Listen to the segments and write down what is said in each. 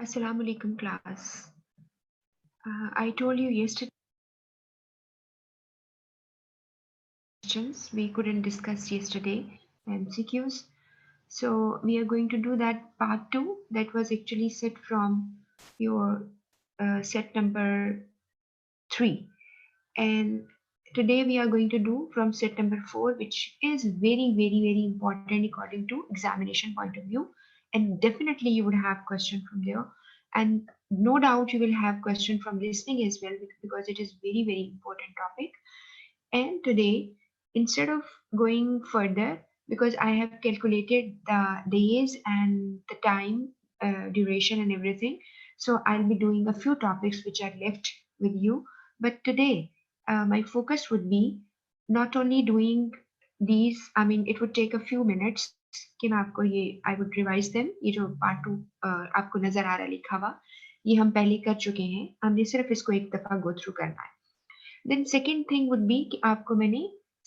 Assalamu alaikum class. I told you yesterday questions we couldn't discuss yesterday MCQs. So we are going to do that part 2 that was actually set from your set number 3, and today we are going to do from set number 4, which is very important according to examination point of view, and definitely you would have question from there, and no doubt you will have question from listening as well, because it is very important topic. And today, instead of going further, because I have calculated the days and the time, duration and everything, so I'll be doing a few topics which are left with you. But today, my focus would be not only doing these, I mean, it would take a few minutes कि मैं आपको ये I would revise them. ये जो part 2 आपको नजर आ रहा है लिखा हुआ, ये हम पहले कर चुके हैं, हमने सिर्फ इसको एक दफा go through करना है. Then second thing would be कि आपको मैंने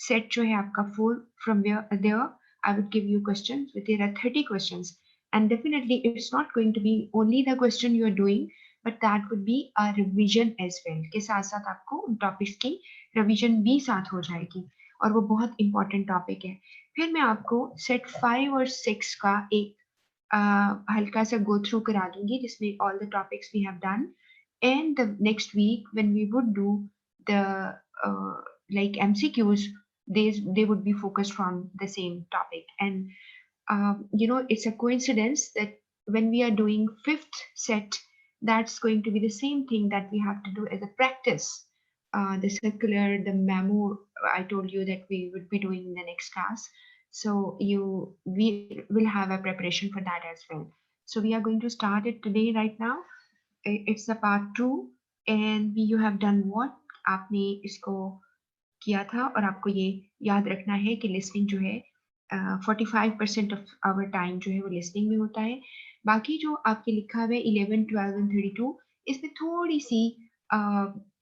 set जो है आपका 4 from there I would give you questions with there are 30 questions, and definitely it's not going to be only the question you are doing, but that would be a revision as well, के साथ साथ आपको उन topics की revision भी साथ हो जाएगी, और वो बहुत important topic है. फिर मैं आपको set 5 और 6 का एक हल्का सा go through करा दूंगी, जिसमें all the topics we have done, and the next week when we would do the like MCQs, they would be focused from the same topic. And it's a coincidence that when we are doing fifth set, that's going to be the same thing that we have to do as a practice. The circular, the memo, I told you that we would be doing in the next class. So we will have a preparation for that as well. So we are going to start it today right now. It's the part 2, and you have done what? आपने इसको किया था, और आपको ये याद रखना है कि लिसनिंग जो है 45% ऑफ आवर टाइम जो है वो लिसनिंग में होता है. बाकी जो आपके लिखा हुआ है 11, 12 एंड 32, इसमें थोड़ी सी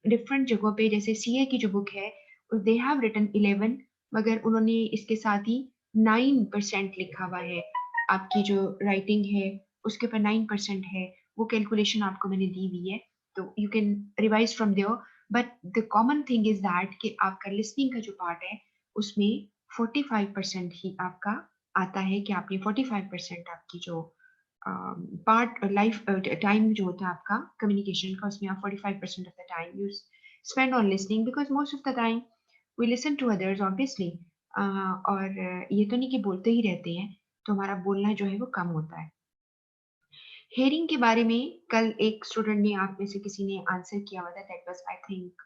डिफरेंट जगहों पे, जैसे सीए की जो बुक है दे हैव रिटन 11, मगर उन्होंने इसके साथ ही 9% लिखा हुआ है. आपकी जो राइटिंग है उसके ऊपर 9% है, वो कैलकुलेशन आपको मैंने दी हुई है, तो you can revise from there. But the common thing is that कि आपका लिसनिंग का जो पार्ट है उसमें 45% ही आपका आता है, कि आपने 45% आपकी जो पार्ट लाइफ टाइम जो होता है आपका कम्युनिकेशन का, उसमें आप 45% of the time you spend on listening, because most of the time we listen to others obviously. और ये तो नहीं कि बोलते ही रहते हैं, तो हमारा बोलना जो है वो कम होता है. हेयरिंग के बारे में कल एक स्टूडेंट ने, आप में से किसी ने आंसर किया हुआ था, that was I think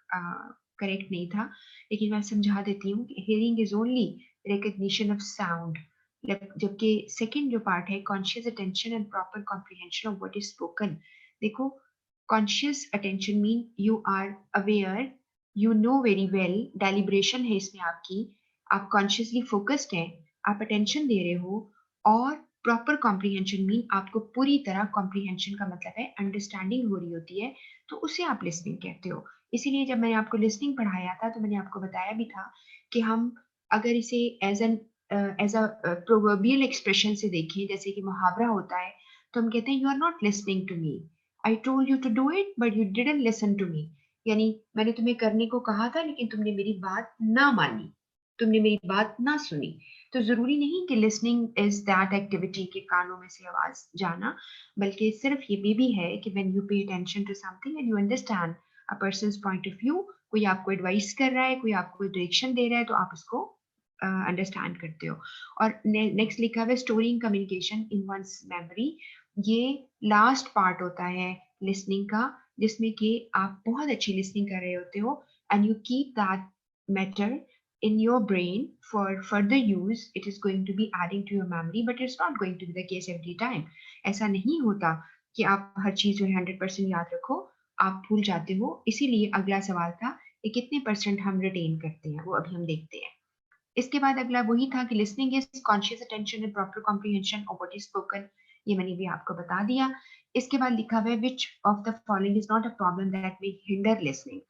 correct नहीं था, लेकिन मैं समझा देती हूँ कि hearing is only recognition of sound, जबकि सेकंड जो पार्ट है conscious attention and proper comprehension of what is spoken. देखो, conscious attention mean you are aware, you know very well, deliberation है इसमें आपकी, आप कॉन्शियसली फोकस्ड हैं, आप अटेंशन दे रहे हो. और प्रॉपर कॉम्प्रिहेंशन मीन आपको पूरी तरह कॉम्प्रिहेंशन का मतलब है अंडरस्टैंडिंग हो रही होती है, तो उसे आप लिसनिंग कहते हो. इसीलिए जब मैंने आपको लिसनिंग पढ़ाया था तो मैंने आपको बताया भी था कि हम अगर इसे एज अ प्रोवर्बियल एक्सप्रेशन से देखें, जैसे कि मुहावरा होता है, तो हम कहते हैं you are not listening to me, I told you to do it but you didn't listen to me. यानी मैंने तुम्हें करने को कहा था लेकिन तुमने मेरी बात ना मानी, तुमने मेरी बात ना सुनी. तो जरूरी नहीं कि लिसनिंग इज दैट एक्टिविटी के कानों में से आवाज जाना, बल्कि सिर्फ ये भी है कि when you pay attention to something and you understand a person's point of view, कोई आपको एडवाइस कर रहा है, कोई आपको डायरेक्शन दे रहा है, तो आप उसको अंडरस्टैंड करते हो. और नेक्स्ट लिखा हुआ है storing communication in one's memory. ये लास्ट पार्ट होता है लिसनिंग का, जिसमें कि आप बहुत अच्छी लिसनिंग कर रहे होते हो, and you keep that matter in your brain for further use. It is going to be adding to your memory, but it's not going to be the case every time. ऐसा नहीं होता कि आप हर चीज जो है 100% याद रखो, आप भूल जाते हो. इसीलिए अगला सवाल था कि कितने परसेंट हम रिटेन करते हैं, वो अभी हम देखते हैं. इसके बाद अगला वही था कि listening is conscious attention and proper comprehension of what is spoken. ये मैंने भी आपको बता दिया. इसके बाद लिखा हुआ है विच of the following is not a problem that may hinder listening.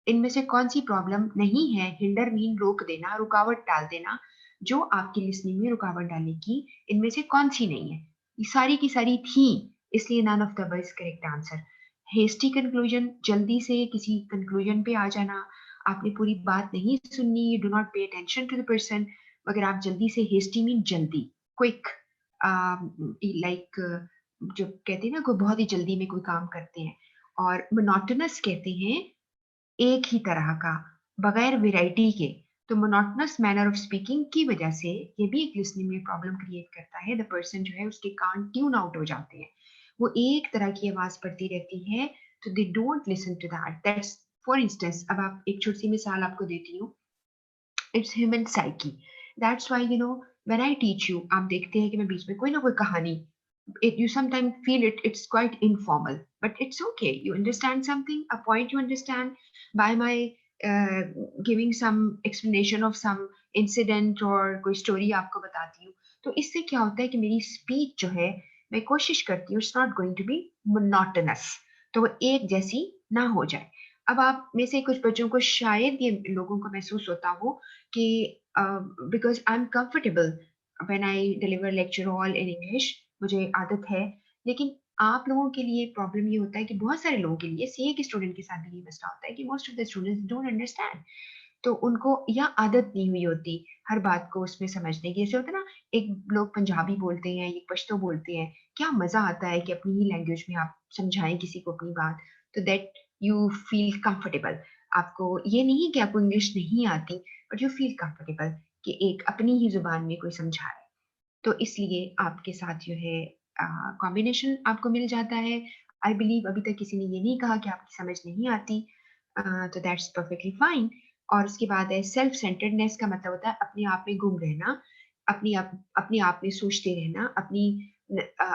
इनमें से कौन सी प्रॉब्लम नहीं है, हिंडर मीन रोक देना, रुकावट डाल देना, जो आपकी लिसनिंग में रुकावट डालेगी, इनमें से कौन सी नहीं है. ये सारी की सारी थी, इसलिए none of the is correct answer. Hasty conclusion, जल्दी से किसी कंक्लूजन पे आ जाना, आपने पूरी बात नहीं सुननी, you do not pay attention to the person. अगर आप जल्दी से, हेस्टी मीन जल्दी, क्विक, लाइक जो कहते हैं ना कोई बहुत ही जल्दी में कोई काम करते हैं। और मोनोटोनस कहते हैं एक ही तरह का, बगैर वैरायटी के। तो मोनोटोनस मैनर ऑफ स्पीकिंग की वजह से ये भी एक लिसनिंग में प्रॉब्लम क्रिएट करता है। द पर्सन जो है उसके कान ट्यून आउट हो जाते हैं, वो एक तरह की आवाज पड़ती रहती है, तो they don't listen to that. That's for instance, अब आप एक छोटी सी मिसाल आपको देती हूँ, it's human psyche. That's why when I teach you, आप देखते हैं कि मैं बीच में कोई ना कोई कहानी, you sometimes feel it's quite informal, but it's okay. You understand something, a point you understand by my uh, giving some explanation of some incident or कोई story आपको बताती हूँ। तो इससे क्या होता है कि मेरी speech जो है, मैं कोशिश करती हूँ it's not going to be monotonous, तो वो एक जैसी ना हो जाए। अब आप में से कुछ बच्चों को शायद ये लोगों को महसूस होता हो कि because I'm comfortable when I deliver lecture all in English, मुझे आदत है। लेकिन आप लोगों के लिए प्रॉब्लम ये होता है कि बहुत सारे लोगों के लिए, सीए के स्टूडेंट के साथ भी ये मसला होता है कि most of the students don't understand. तो उनको या आदत नहीं हुई होती हर बात को उसमें समझने की। जैसे होता है ना, एक लोग पंजाबी बोलते हैं, एक पश्तो बोलते हैं, क्या मजा आता है कि अपनी ही लैंग्वेज में आप समझाएं किसी को अपनी बात, तो दैट यू फील कंफर्टेबल। आपको ये नहीं कि आपको इंग्लिश नहीं आती, बट यू फील कंफर्टेबल कि एक अपनी ही जुबान में कोई समझाए। तो इसलिए आपके साथ जो है कॉम्बिनेशन आपको मिल जाता है। आई बिलीव अभी तक किसी ने ये नहीं कहा कि आपकी समझ नहीं आती, तो दैट्स परफेक्टली फाइन। और उसके बाद है सेल्फ सेंटर्डनेस, का मतलब होता है अपने आप में गुम रहना, अपने आप में सोचते रहना,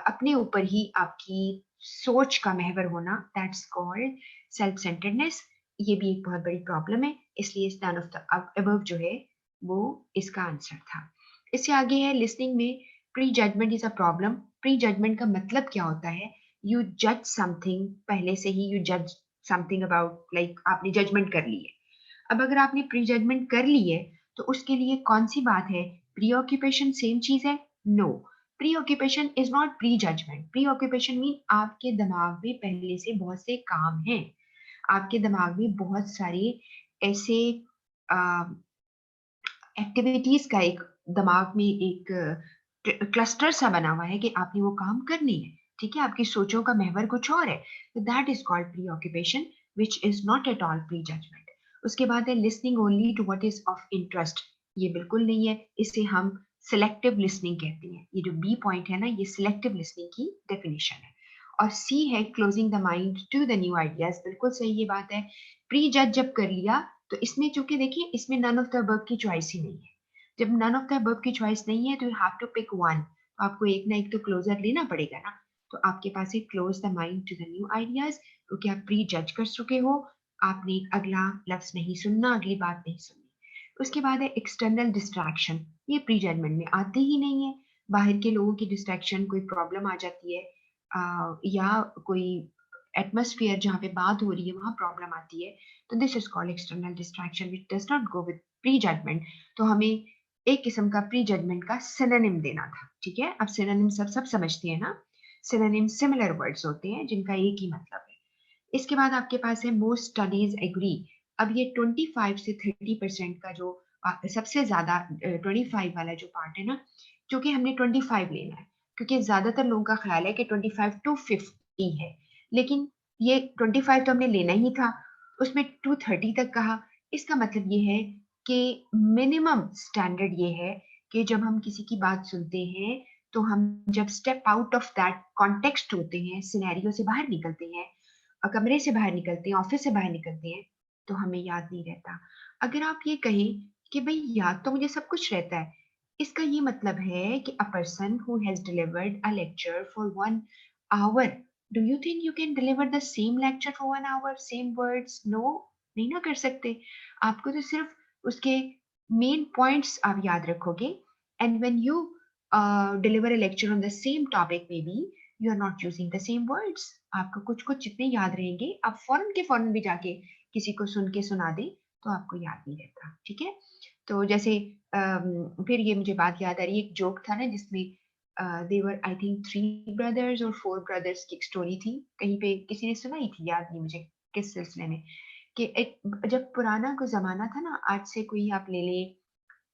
अपने ऊपर ही आपकी सोच का महवर होना, दैट्स कॉल्ड सेल्फ सेंटर्डनेस। ये भी एक बहुत बड़ी प्रॉब्लम है, इसलिए नन ऑफ द अबव जो है वो इसका आंसर था। इससे आगे है लिसनिंग में prejudgement is a problem. Prejudgement का मतलब क्या होता है? यू जज समथिंग, पहले से ही यू जज समथिंग अबाउट, लाइक आपने जजमेंट कर ली है। अब अगर आपने प्री जजमेंट कर ली है, तो उसके लिए कौन सी बात है? प्री ऑक्यूपेशन सेम चीज है? No, preoccupation is not prejudgement. Preoccupation mean आपके दिमाग में पहले से बहुत से काम हैं, आपके दिमाग में बहुत सारे ऐसे एक्टिविटीज का एक दिमाग में एक क्लस्टर सा बना हुआ है कि आपने वो काम करनी है। ठीक है, आपकी सोचों का महवर कुछ और है, तो that is called preoccupation, which is not at all prejudgement. उसके बाद है listening only to what is of interest. ये बिल्कुल नहीं है, इसे हम सिलेक्टिव लिसनिंग कहते हैं। ये जो बी पॉइंट है ना, ये सिलेक्टिव लिसनिंग की डेफिनेशन है। और सी है closing the mind to the new ideas. बिल्कुल सही ये बात है। प्री जज जब कर लिया, तो इसमें चूंकि देखिए इसमें नन ऑफ द अबव की चॉइस ही नहीं है। जब नन ऑफ द अबव की चॉइस नहीं है, तो you have to pick one, तो आपको एक ना एक तो क्लोजर लेना पड़ेगा ना। तो आपके पास है close the mind to the new ideas, क्योंकि आप प्री जज कर चुके हो, आपने अगला लफ्ज नहीं सुनना, अगली बात नहीं सुननी। उसके बाद है एक्सटर्नल डिस्ट्रैक्शन। ये प्री जजमेंट में आते ही नहीं है। बाहर के लोगों की डिस्ट्रैक्शन, कोई प्रॉब्लम आ जाती है, या कोई एटमोस्फियर जहाँ पे बात हो रही है वहां प्रॉब्लम आती है, तो this is called external distraction which does not go with prejudgement. तो हमें एक किस्म का प्री जजमेंट का सिनोनिम देना था। ठीक है, अब सिनोनिम सब समझते हैं ना। सिनोनिम सिमिलर वर्ड्स होते हैं जिनका एक ही मतलब है। इसके बाद आपके पास है मोस्ट स्टडीज एग्री। अब ये 25 से 30% का जो सबसे ज्यादा 25 वाला जो पार्ट है ना, क्योंकि हमने 25 लेना है, क्योंकि ज्यादातर लोगों का ख्याल है कि 25 टू 50 है, लेकिन ये 25 तो हमने लेना ही था, उसमें 230 तक कहा। इसका मतलब ये है कि मिनिमम स्टैंडर्ड ये है कि जब हम किसी की बात सुनते हैं, तो हम जब step out of that context होते हैं, सिनेरियो से बाहर निकलते हैं, कमरे से बाहर निकलते हैं, ऑफिस से बाहर निकलते हैं, तो हमें याद नहीं रहता। अगर आप ये कहें कि भाई याद तो मुझे सब कुछ रहता है, इसका ये मतलब है कि a person who has delivered a lecture for 1 hour, do you think you can deliver the same lecture for 1 hour, same words? No, नहीं ना कर सकते। आपको तो सिर्फ उसके मेन पॉइंट्स आप याद रखोगे, and when you deliver a lecture on the same topic, maybe you are not using the same words. आपको कुछ कुछ जितने याद रहेंगे, आप फौरन के फौरन भी जाके किसी को सुन के सुना दे, तो आपको याद नहीं रहता। ठीक है, तो जैसे फिर ये मुझे बात याद आ रही है, एक जोक था ना जिसमें देवर आई थिंक 3 ब्रदर्स और 4 ब्रदर्स की एक स्टोरी थी, कहीं पे किसी ने सुनाई थी, याद नहीं मुझे किस सिलसिले में, कि एक जब पुराना कोई ज़माना था ना, आज से कोई आप ले लें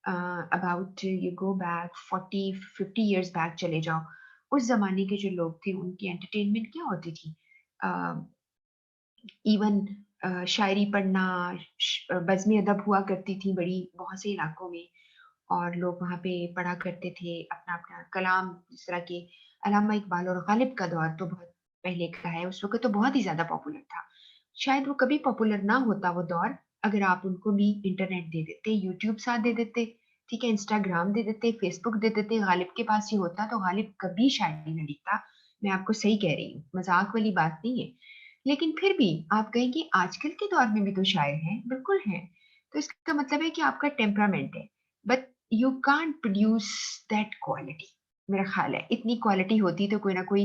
about you go back 40-50 years back चले जाओ, उस ज़माने के जो लोग थे उनकी एंटरटेनमेंट क्या होती थी? इवन शायरी पढ़ना, बज़्म अदब हुआ करती थी बड़ी बहुत से इलाकों में, और लोग वहाँ पे पढ़ा करते थे अपना-अपना कलाम, जिस तरह के अल्लामा इकबाल और गालिब का दौर तो बहुत पहले का है, उस वक़्त तो बहुत ही ज़्यादा पॉपुलर था। शायद वो कभी पॉपुलर ना होता वो दौर, अगर आप उनको भी इंटरनेट दे देते, यूट्यूब साथ दे देते, ठीक है, इंस्टाग्राम दे देते, फेसबुक दे देते, गालिब के पास ये होता तो गालिब कभी शायरी ना लिखता। मैं आपको सही कह रही हूँ, मज़ाक वाली बात नहीं है। लेकिन फिर भी आप कहेंगे आजकल के दौर में भी तो शायर हैं, बिल्कुल हैं। तो इसका मतलब है कि आपका टेम्परामेंट है, but you can't produce that quality. मेरा ख्याल है इतनी क्वालिटी होती तो कोई ना कोई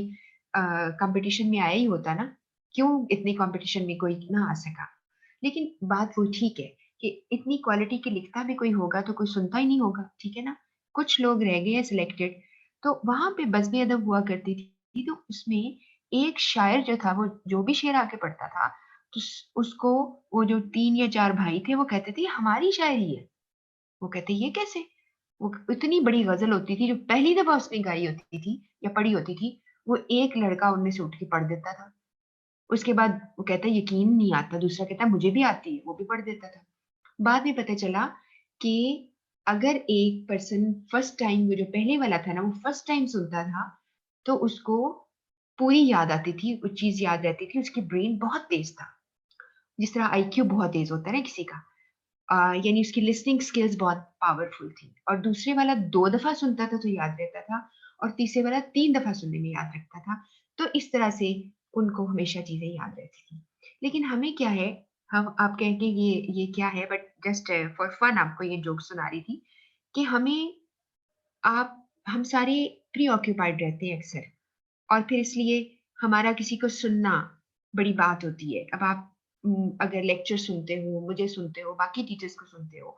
कंपटीशन में आया ही होता ना, क्यों इतनी कंपटीशन में कोई ना आ सका। लेकिन बात वो ठीक है कि इतनी क्वालिटी की लिखता भी कोई होगा तो कोई सुनता ही नहीं होगा, ठीक है ना? कुछ लोग रह गए हैं सिलेक्टेड, तो वहाँ पे बज़्म अदब हुआ करती थी, तो उसमें एक शायर जो था, वो जो भी शेर आके पढ़ता था, तो उसको वो जो 3 या 4 भाई थे, वो कहते थे, "ये हमारी शायरी है।" वो कहते, "ये कैसे?" वो इतनी बड़ी गज़ल होती थी, जो पहली दफ़ा उसने गाई होती थी या पढ़ी होती थी, वो एक लड़का उनमें से उठ के पढ़ देता था। उसके बाद वो कहता है, "यकीन नहीं आता।" दूसरा कहता है, "मुझे भी आती है।" वो भी पढ़ देता था। बाद में पता चला कि अगर एक पर्सन फर्स्ट टाइम, वो जो पहले वाला था ना, वो फर्स्ट टाइम सुनता था, तो उसको पूरी याद आती थी, वो चीज़ याद रहती थी, उसकी ब्रेन बहुत तेज़ था। जिस तरह आईक्यू बहुत तेज़ होता है ना किसी का, यानी उसकी लिसनिंग स्किल्स बहुत पावरफुल थी, और दूसरे वाला 2 दफ़ा सुनता था तो याद रहता था, और तीसरे वाला 3 दफ़ा सुनने में याद रखता था। तो इस तरह से उनको हमेशा चीज़ें याद रहती थी। लेकिन हमें क्या है, हम आप कहेंगे ये क्या है, बट जस्ट फॉर फन आपको ये जोक सुना रही थी, कि आप हम सारे प्रीऑक्यूपाइड रहते हैं अक्सर, और फिर इसलिए हमारा किसी को सुनना बड़ी बात होती है। अब आप अगर लेक्चर सुनते हो, मुझे सुनते हो, बाकी टीचर्स को सुनते हो,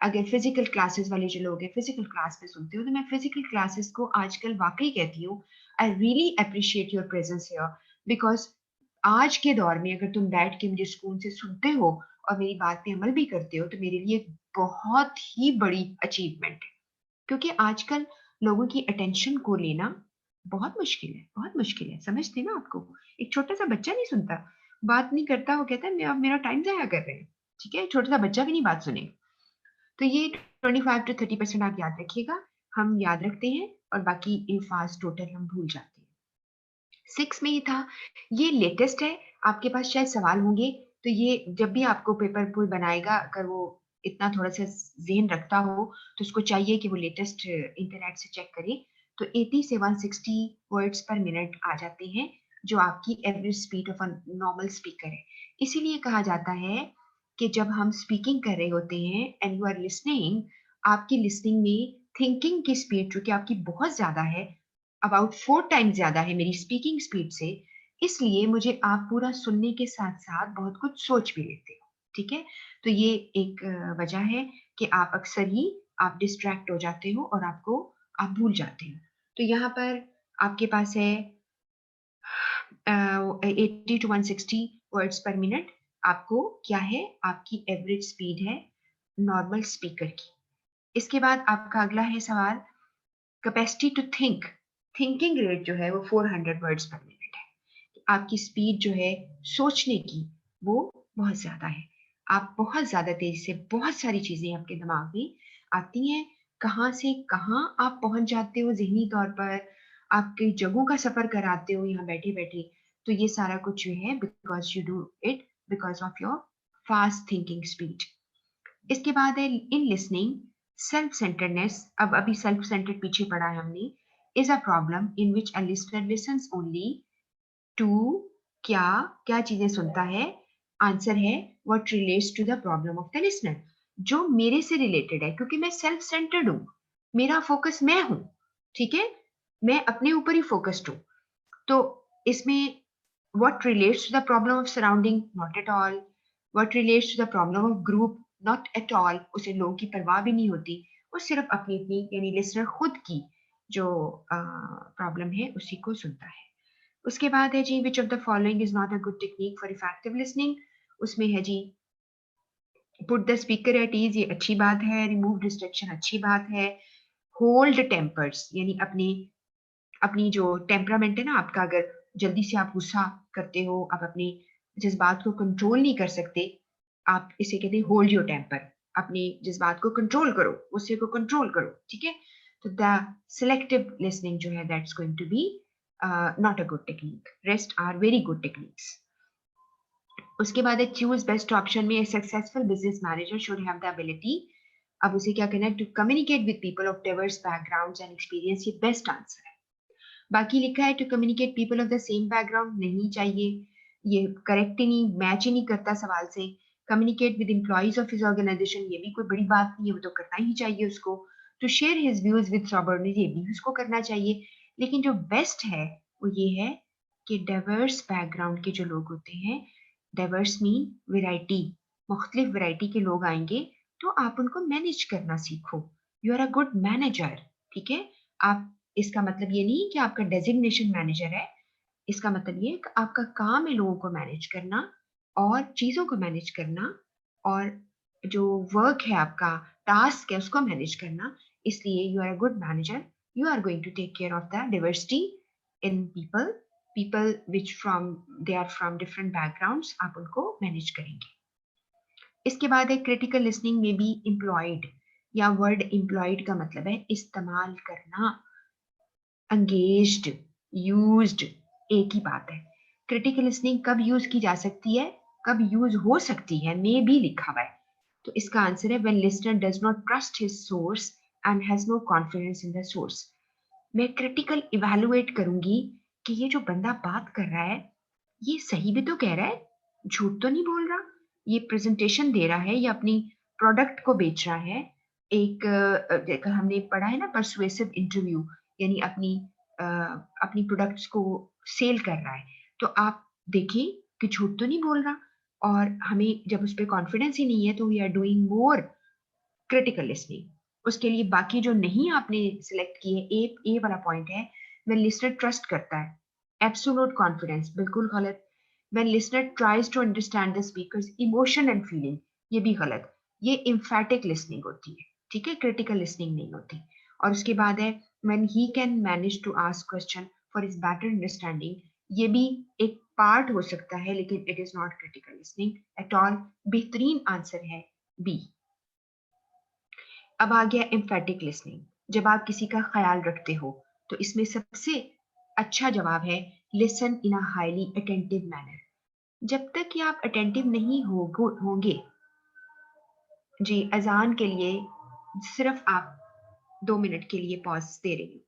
अगर फिज़िकल क्लासेस वाले जो लोग हैं, फिज़िकल क्लास में सुनते हो, तो मैं फिज़िकल क्लासेस को आजकल वाक़ई कहती हूँ, I really appreciate your presence here, because आज के दौर में अगर तुम बैठ के मुझे सुकून से सुनते हो और मेरी बात पे अमल भी करते हो, तो मेरे लिए बहुत ही बड़ी अचीवमेंट है। क्योंकि आजकल लोगों की अटेंशन को लेना बहुत मुश्किल है, समझते हैं ना आपको? एक छोटा-सा बच्चा नहीं सुनता, बात नहीं करता, वो कहता है आप मेरा टाइम ज़ाया कर रहे हैं, ठीक है? छोटा-सा बच्चा भी नहीं बात सुनेगा। तो ये 25 टू 30% आप याद रखिएगा, हम याद रखते हैं और बाकी अल्फाज़ टोटल हम भूल जाते हैं। 6 में ये था, ये लेटेस्ट है, आपके पास शायद सवाल होंगे, तो ये जब भी आपको पेपर कोई बनाएगा, अगर वो इतना थोड़ा-सा ज़हन रखता हो, तो उसको चाहिए कि वो लेटेस्ट इंटरनेट से चेक करे। तो 80 से 160 वर्ड्स पर मिनट आ जाते हैं, जो आपकी average speed of a normal speaker है। इसीलिए कहा जाता है कि जब हम स्पीकिंग कर रहे होते हैं एंड यू आर लिसनिंग, आपकी लिसनिंग में थिंकिंग की स्पीड, जो कि आपकी बहुत ज़्यादा है, अबाउट 4 टाइम्स ज़्यादा है मेरी स्पीकिंग स्पीड से, इसलिए मुझे आप पूरा सुनने के साथ-साथ बहुत कुछ सोच भी लेते हो, ठीक है? तो ये एक वजह है कि आप अक्सर ही आप डिस्ट्रैक्ट हो जाते हो और आप भूल जाते हो। तो यहाँ पर आपके पास है 80 टू 160 वर्ड्स पर मिनट, आपको क्या है, आपकी एवरेज स्पीड है नॉर्मल स्पीकर की। इसके बाद आपका अगला है सवाल, capacity to think, thinking rate जो है वो 400 वर्ड्स पर मिनट है। आपकी स्पीड जो है सोचने की, वो बहुत ज़्यादा है। आप बहुत ज़्यादा तेज़ी से बहुत सारी चीज़ें आपके दिमाग में आती हैं, कहाँ से कहाँ आप पहुँच जाते हो ज़हनी तौर पर, आप कई जगहों का सफ़र कराते हो यहाँ बैठे-बैठे। तो ये सारा कुछ जो है because you do it because of your fast thinking speed. इसके बाद है इन लिसनिंग, सेल्फ सेंटर्डनेस, अब अभी सेल्फ सेंटर्ड पीछे पढ़ा है हमने, is a problem in which a listener listens only to, क्या क्या चीजें सुनता है, आंसर है what relates to the problem of the listener, जो मेरे से रिलेटेड है, क्योंकि मैं सेल्फ सेंटर्ड हूँ, मेरा फोकस मैं हूँ, ठीक है, मैं अपने ऊपर ही फोकस्ड हूँ। तो इसमें what relates to the problem of surrounding, not at all. What relates to the problem of group, not at all. उसे लोगों की परवाह भी नहीं होती, वो सिर्फ अपनी अपनी यानी लिसनर खुद की जो प्रॉब्लम है उसी को सुनता है। उसके बाद है जी which of the following is not a good technique for effective listening. उसमें है जी put the speaker at ease, ये अच्छी बात है। रिमूव डिस्ट्रैक्शन, अच्छी बात है। होल्ड टेम्पर्स, यानी अपनी अपनी जो टेम्परामेंट है ना आपका, अगर जल्दी से आप गुस्सा करते हो, आप अपने जज्बात को कंट्रोल नहीं कर सकते, आप इसे कहते हैं होल्ड योर टेम्पर। अपने जज्बात को कंट्रोल करो, गुस्से को कंट्रोल करो, ठीक है। तो द सिलेक्टिव लिसनिंग जो है that's going to be not a good technique, rest are very good techniques. उसके बाद है चूज बेस्ट ऑप्शन में successful business manager should have the ability, अब उसे क्या करना है, to communicate with people of diverse backgrounds and experience, ये बेस्ट आंसर है। बाकी लिखा है to communicate people of the same background, नहीं चाहिए, ये करेक्ट ही नहीं, मैच ही नहीं करता सवाल से। Communicate with employees of his organisation, ये भी कोई बड़ी बात नहीं है, वो तो करना ही चाहिए उसको। To share his views with subordinate, ये भी उसको करना चाहिए। लेकिन जो बेस्ट है वो ये है कि डाइवर्स बैकग्राउंड के जो लोग होते हैं, डाइवर्स मीन वेराइटी, मुख्तलिफ वेराइटी के लोग आएंगे, तो आप उनको मैनेज करना सीखो। You are a good manager, ठीक है। आप, इसका मतलब ये नहीं कि आपका डेजिग्नेशन मैनेजर है, इसका मतलब ये है कि आपका काम है लोगों को मैनेज करना और चीजों को मैनेज करना, और जो वर्क है आपका, टास्क है, उसको मैनेज करना। इसलिए you are a good manager, you are going to take care of the diversity in people, people which from they are from different backgrounds, आप उनको मैनेज करेंगे। इसके बाद है क्रिटिकल लिसनिंग में बी एम्प्लॉयड, या वर्ड एम्प्लॉयड का मतलब है इस्तेमाल करना, engaged, used, एक ही बात है। क्रिटिकल लिसनिंग कब यूज की जा सकती है, कब यूज हो सकती है, मे भी लिखा हुआ है। तो इसका आंसर है when listener does not trust his source and has no confidence in the source। मैं क्रिटिकल इवेलुएट करूंगी कि ये जो बंदा बात कर रहा है ये सही भी तो कह रहा है, झूठ तो नहीं बोल रहा, ये प्रेजेंटेशन दे रहा है या अपनी प्रोडक्ट को बेच रहा है। एक हमने पढ़ा है ना परसुएसिव इंटरव्यू, यानी अपनी प्रोडक्ट्स को सेल कर रहा है। तो आप देखिए कि झूठ तो नहीं बोल रहा, और हमें जब उस पर कॉन्फिडेंस ही नहीं है तो we are doing more critical listening. उसके लिए बाकी जो नहीं आपने सिलेक्ट किए, ए वाला पॉइंट है व्हेन लिसनर ट्रस्ट करता है, एब्सोल्यूट कॉन्फिडेंस, बिल्कुल गलत। When listener tries to understand the speaker's emotion and feeling, ये भी गलत। ये इम्फैटिक लिसनिंग होती है, ठीक है, क्रिटिकल लिसनिंग नहीं होती। और उसके बाद है when he can manage to ask question for his better understanding, ये भी एक पार्ट हो सकता है, लेकिन it is not critical listening at all. बेहतरीन आंसर है बी। अब आ गया एम्फेटिक लिसनिंग, जब आप किसी का ख्याल रखते हो, तो इसमें सबसे अच्छा जवाब है listen in a highly attentive manner. जब तक कि आप अटेंटिव नहीं होंगे, जी अजान के लिए सिर्फ आप 2 मिनट के लिए पॉज दे रही हूँ।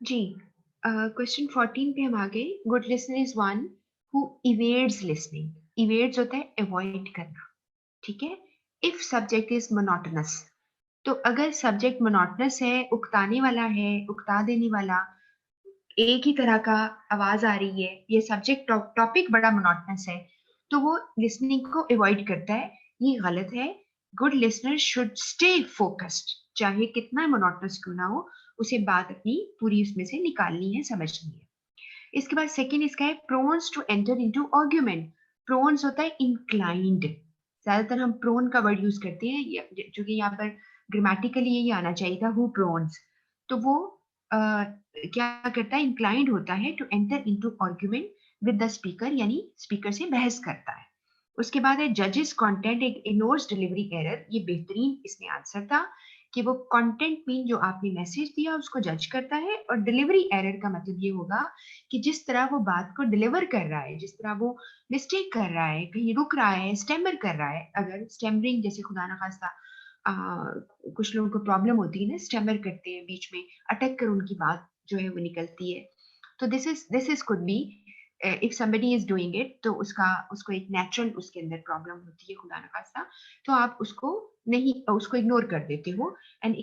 जी, क्वेश्चन 14 पे हम आ गए। Good listener is one who evades listening. Evades होता है अवॉइड करना, ठीक है। इफ सब्जेक्ट इज मोनोटोनस, तो अगर सब्जेक्ट मोनोटोनस है, उकताने वाला है, उकता देने वाला, एक ही तरह का आवाज आ रही है, ये सब्जेक्ट टॉपिक बड़ा मोनोटोनस है, तो वो लिसनिंग को अवॉइड करता है। ये गलत है। Good listener should stay focused, चाहे कितना मोनोटोनस क्यों ना हो, उसे बात अपनी पूरी उसमें से निकालनी है, समझनी है। इसके बाद सेकंड इसका है prones to enter into argument. Prones होता है इंक्लाइंड। ज्यादातर हम प्रोन का वर्ड यूज करते हैं, जो कि यहाँ पर ग्रामेटिकली यही आना चाहिए था, हु प्रोन्स। तो वो क्या करता है, इंक्लाइंड होता है to enter into argument with the speaker, यानी स्पीकर से बहस करता है। उसके बाद है जजेस कंटेंट इग्नोर्स डिलीवरी एरर। ये बेहतरीन इसमें आंसर था कि वो कंटेंट मीन जो आपने मैसेज दिया उसको जज करता है, और डिलीवरी एरर का मतलब ये होगा कि जिस तरह वो बात को डिलीवर कर रहा है, जिस तरह वो मिस्टेक कर रहा है, कहीं रुक रहा है, स्टेमर कर रहा है। अगर स्टेमरिंग जैसे खुदा ना खास्ता कुछ लोगों को प्रॉब्लम होती है ना, स्टेमर करते हैं, बीच में अटक कर उनकी बात जो है वो निकलती है। तो this is could be if somebody is doing it, तो उसको एक नेचुरल उसके अंदर प्रॉब्लम होती है, खुदा ना खास्ता। तो आप उसको नहीं, उसको इग्नोर कर देते हो and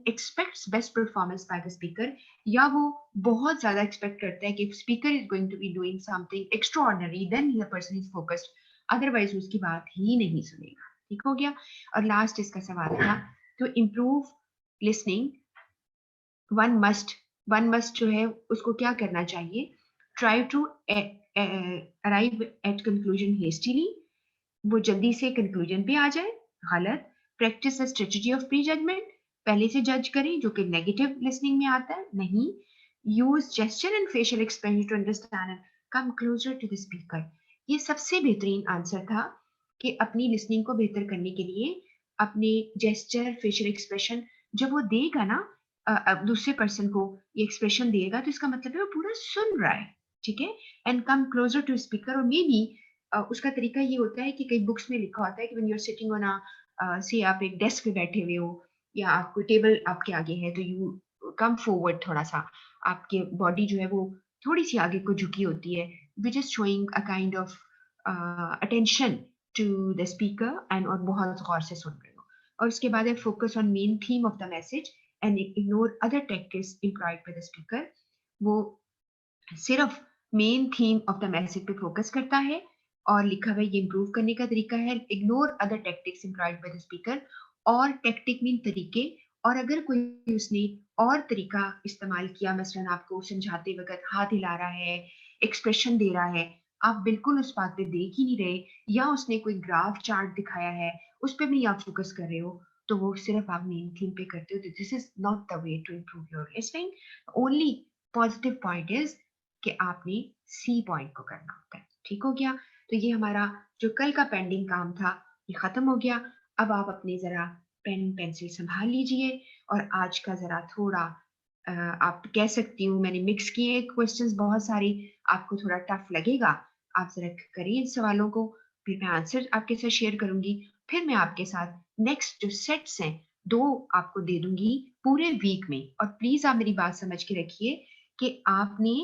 expects best performance by the speaker, या वो बहुत ज्यादा एक्सपेक्ट करता है कि speaker is going to be doing something extraordinary, then the person is focused, otherwise उसकी बात ही नहीं सुनेगा। ठीक हो गया। और लास्ट इसका सवाल था, to improve listening one must, one must जो है उसको क्या करना चाहिए, try to arrive at conclusion hastily, वो जल्दी से कंक्लूजन पे आ जाए, गलत। Practise the strategy of prejudgement, पहले से जज करें, जो कि नेगेटिव लिसनिंग में आता है, नहीं। Use gesture and facial expression to understand and come closer to the speaker. ये सबसे बेहतरीन आंसर था कि अपनी लिसनिंग को बेहतर करने के लिए अपने जेस्चर, फेशियल एक्सप्रेशन जब वो देगा ना, दूसरे पर्सन को ये एक्सप्रेशन देगा, तो इसका मतलब है वो पूरा सुन रहा है, ठीक है। And come closer to speaker, और मे बी उसका तरीका ये होता है कि कई बुक्स में लिखा होता है कि when you are sitting on a से आप एक डेस्क पे बैठे हुए हो, या आपको टेबल आपके आगे है, तो यू कम फॉरवर्ड थोड़ा सा, आपके बॉडी जो है वो थोड़ी सी आगे को झुकी होती है, which is showing a kind of attention to the speaker, and और बहुत गौर से सुन रहे हो। और उसके बाद है focus on main theme of the message and ignore other tactics employed bye the speaker. वो सिर्फ main theme of the message पे फोकस करता है, और लिखा हुआ ये इम्प्रूव करने का तरीका है, ignore other tactics employed bye the speaker. और टेक्टिक मीन तरीके, और अगर कोई उसने और तरीका इस्तेमाल किया, मसलन आपको समझाते वक्त हाथ हिला रहा है, एक्सप्रेशन दे रहा है, आप बिल्कुल उस बात पे देख ही नहीं रहे, या उसने कोई ग्राफ चार्ट दिखाया है, उस पर भी आप फोकस कर रहे हो, तो वो सिर्फ आप मेन थीम पे करते हो, तो this is not the way to improve your listening. Only positive point is कि आपने सी पॉइंट को करना होता है। ठीक हो गया। तो ये हमारा जो कल का पेंडिंग काम था, ये खत्म हो गया। अब आप अपने जरा पेन पेंसिल संभाल लीजिए, और आज का जरा थोड़ा आप कह सकती हूँ मैंने मिक्स किए क्वेश्चंस बहुत सारी, आपको थोड़ा टफ लगेगा, आप जरा करिए इन सवालों को, फिर मैं आंसर आपके साथ शेयर करूंगी। फिर मैं आपके साथ नेक्स्ट जो सेट्स हैं, 2 आपको दे दूंगी पूरे वीक में। और प्लीज आप मेरी बात समझ के रखिए कि आपने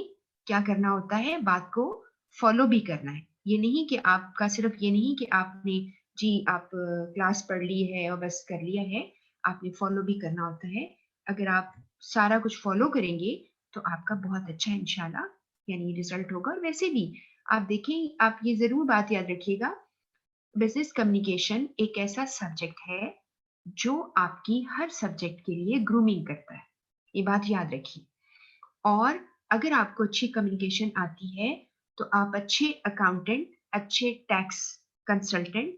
क्या करना होता है, बात को फॉलो भी करना है। ये नहीं कि आपका सिर्फ ये नहीं कि आपने जी आप क्लास पढ़ ली है और बस कर लिया है, आपने फॉलो भी करना होता है। अगर आप सारा कुछ फॉलो करेंगे तो आपका बहुत अच्छा इंशाल्लाह यानी रिजल्ट होगा। और वैसे भी आप देखें, आप ये जरूर बात याद रखिएगा, बिजनेस कम्युनिकेशन एक ऐसा सब्जेक्ट है जो आपकी हर सब्जेक्ट के लिए ग्रूमिंग करता है, ये बात याद रखिए। और अगर आपको अच्छी कम्युनिकेशन आती है, तो आप अच्छे अकाउंटेंट, अच्छे टैक्स कंसल्टेंट,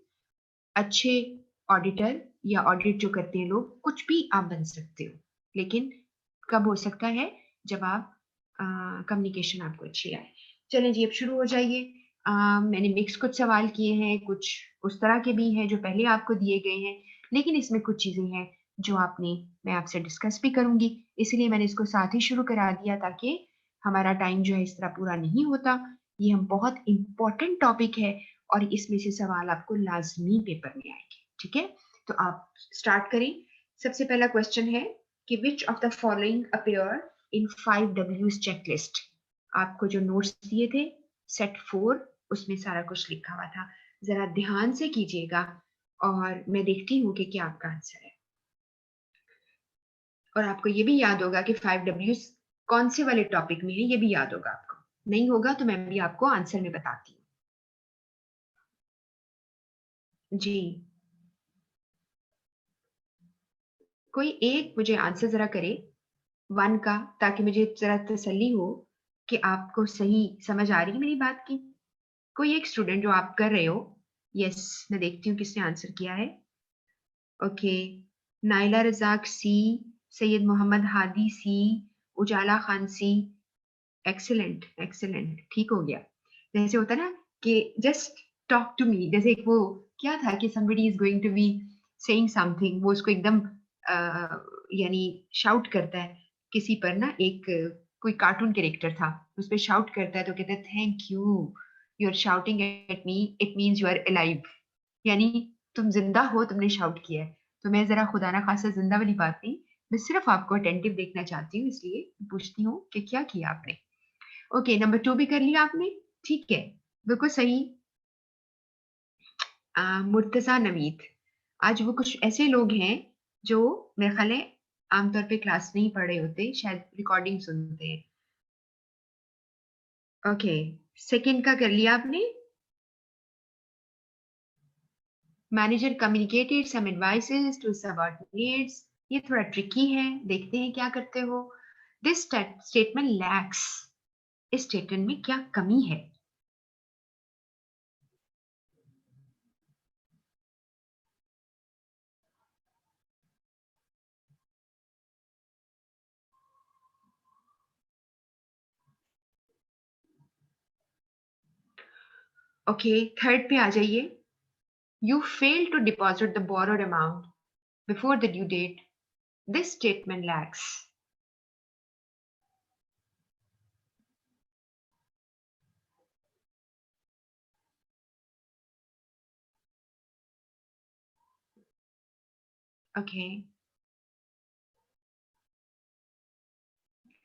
अच्छे ऑडिटर, या ऑडिट जो करते हैं लोग, कुछ भी आप बन सकते हो। लेकिन कब हो सकता है, जब आप कम्युनिकेशन आपको अच्छी आए। चलें जी, अब शुरू हो जाइए। मैंने मिक्स कुछ सवाल किए हैं, कुछ उस तरह के भी हैं जो पहले आपको दिए गए हैं, लेकिन इसमें कुछ चीजें हैं जो आपने मैं आपसे डिस्कस भी करूंगी, इसलिए मैंने इसको साथ ही शुरू करा दिया, ताकि हमारा टाइम जो है इस तरह पूरा नहीं होता। ये हम बहुत इंपॉर्टेंट टॉपिक है, और इसमें से सवाल आपको लाजमी पेपर में आएंगे। ठीक है, तो आप स्टार्ट करें। सबसे पहला क्वेश्चन है कि विच of the following appear in 5 W's checklist. आपको जो नोट्स दिए थे सेट 4, उसमें सारा कुछ लिखा हुआ था। जरा ध्यान से कीजिएगा और मैं देखती हूँ कि क्या आपका आंसर है। और आपको ये भी याद होगा कि 5 W's कौन से वाले टॉपिक में है, ये भी याद होगा आपको। नहीं होगा तो मैं भी आपको आंसर में बताती हूँ। जी, कोई एक मुझे आंसर जरा करे 1 का, ताकि मुझे जरा तसल्ली हो कि आपको सही समझ आ रही है मेरी बात की। कोई एक स्टूडेंट जो आप कर रहे हो। यस, मैं देखती हूँ किसने आंसर किया है। ओके, नाइला रजाक सी, सैयद मोहम्मद हादी सी, उजाला खान सी। एक्सीलेंट एक्सीलेंट, ठीक हो गया। जैसे होता है ना कि जस्ट टॉक टू मी, जैसे एक वो क्या था कि somebody is going to be saying something, वो उसको एकदम यानी शाउट करता है किसी पर ना। एक कोई कार्टून कैरेक्टर था, उस पर शाउट करता है तो कहता है thank you are shouting at me, it means you are alive, यानी तुम जिंदा हो, तुमने शाउट किया है। तो मैं जरा खुदा ना खासा जिंदा वाली बात नहीं, मैं सिर्फ आपको अटेंटिव देखना चाहती हूँ, इसलिए पूछती हूँ कि क्या किया आपने। ओके, नंबर 2 भी कर लिया आपने, ठीक है, बिल्कुल सही। मुर्तजा नवीद, आज वो कुछ ऐसे लोग हैं जो मेरे ख्याल है आमतौर पे क्लास नहीं पढ़ रहे होते, शायद रिकॉर्डिंग सुनते हैं। ओके, सेकंड का कर लिया आपने। Manager communicated some advices to subordinates, ये थोड़ा ट्रिकी है, देखते हैं क्या करते हो। दिस स्टेटमेंट लैक्स, इस स्टेटमेंट में क्या कमी है। ओके, थर्ड पे आ जाइए। You fail to deposit the borrowed amount before the due date, this statement lacks. Okay,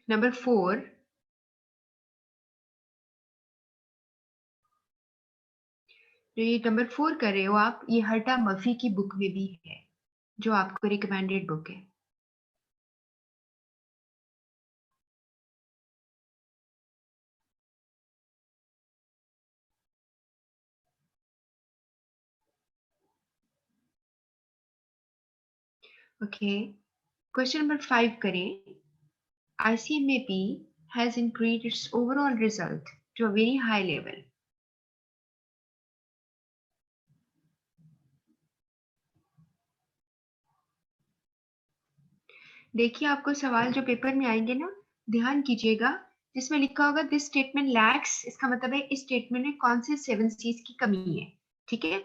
number 4, जो ये नंबर 4 कर रहे हो आप, ये हर्टा मर्फी की बुक में भी है, जो आपको रिकमेंडेड बुक है। ओके, क्वेश्चन नंबर 5 करें। ICMAP has increased its overall result to a very high level. देखिए, आपको सवाल जो पेपर में आएंगे ना, ध्यान कीजिएगा, जिसमें लिखा होगा दिस स्टेटमेंट लैक्स, इसका मतलब है इस स्टेटमेंट में कौन से 7 C's की कमी है, ठीक है।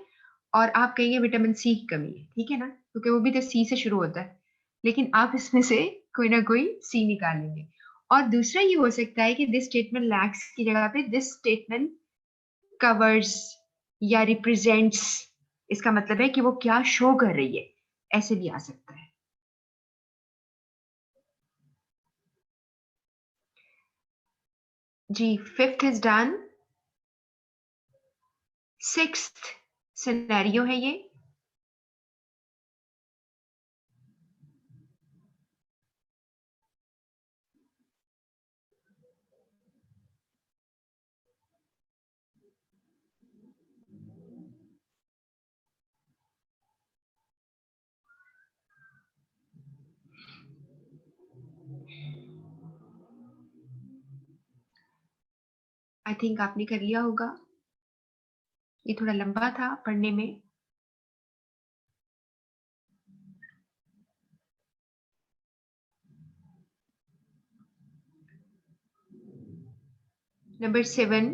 और आप कहेंगे विटामिन सी की कमी है, ठीक है ना, क्योंकि वो भी तो सी से शुरू होता है। लेकिन आप इसमें से कोई ना कोई सी निकालेंगे। और दूसरा ये हो सकता है कि दिस स्टेटमेंट लैक्स की जगह पे दिस स्टेटमेंट कवर्स या रिप्रेजेंट्स, इसका मतलब है कि वो क्या शो कर रही है, ऐसे भी आ सकता है। जी, fifth is done. Sixth scenario है ये। आई थिंक आपने कर लिया होगा, ये थोड़ा लंबा था पढ़ने में। नंबर 7,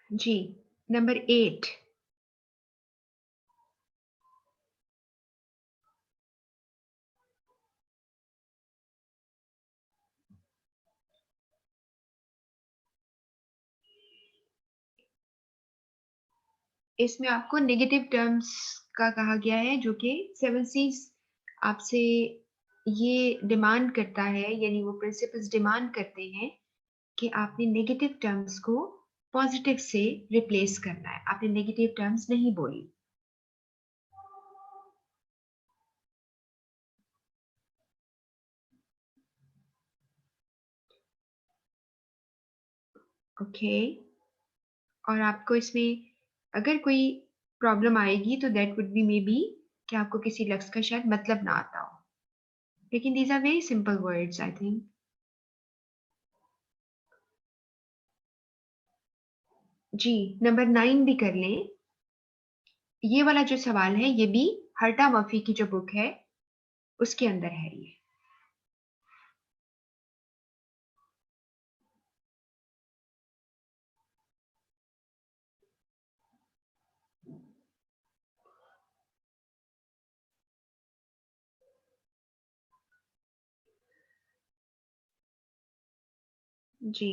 जी, नंबर 8। इसमें आपको नेगेटिव टर्म्स का कहा गया है, जो कि 7Cs आपसे ये डिमांड करता है, यानी वो प्रिंसिपल्स डिमांड करते हैं कि आपने नेगेटिव टर्म्स को पॉजिटिव से रिप्लेस करना है। आपने नेगेटिव टर्म्स नहीं बोली। ओके। और आपको इसमें अगर कोई प्रॉब्लम आएगी तो that would be may be कि आपको किसी लफ्ज का शायद मतलब ना आता हो, लेकिन these are very simple words I think. जी, नंबर 9 भी कर लें। ये वाला जो सवाल है ये भी हर्टा मर्फी की जो बुक है उसके अंदर है ये। जी,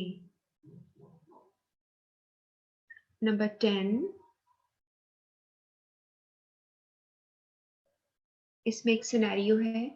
नंबर 10। इसमें एक सिनेरियो है।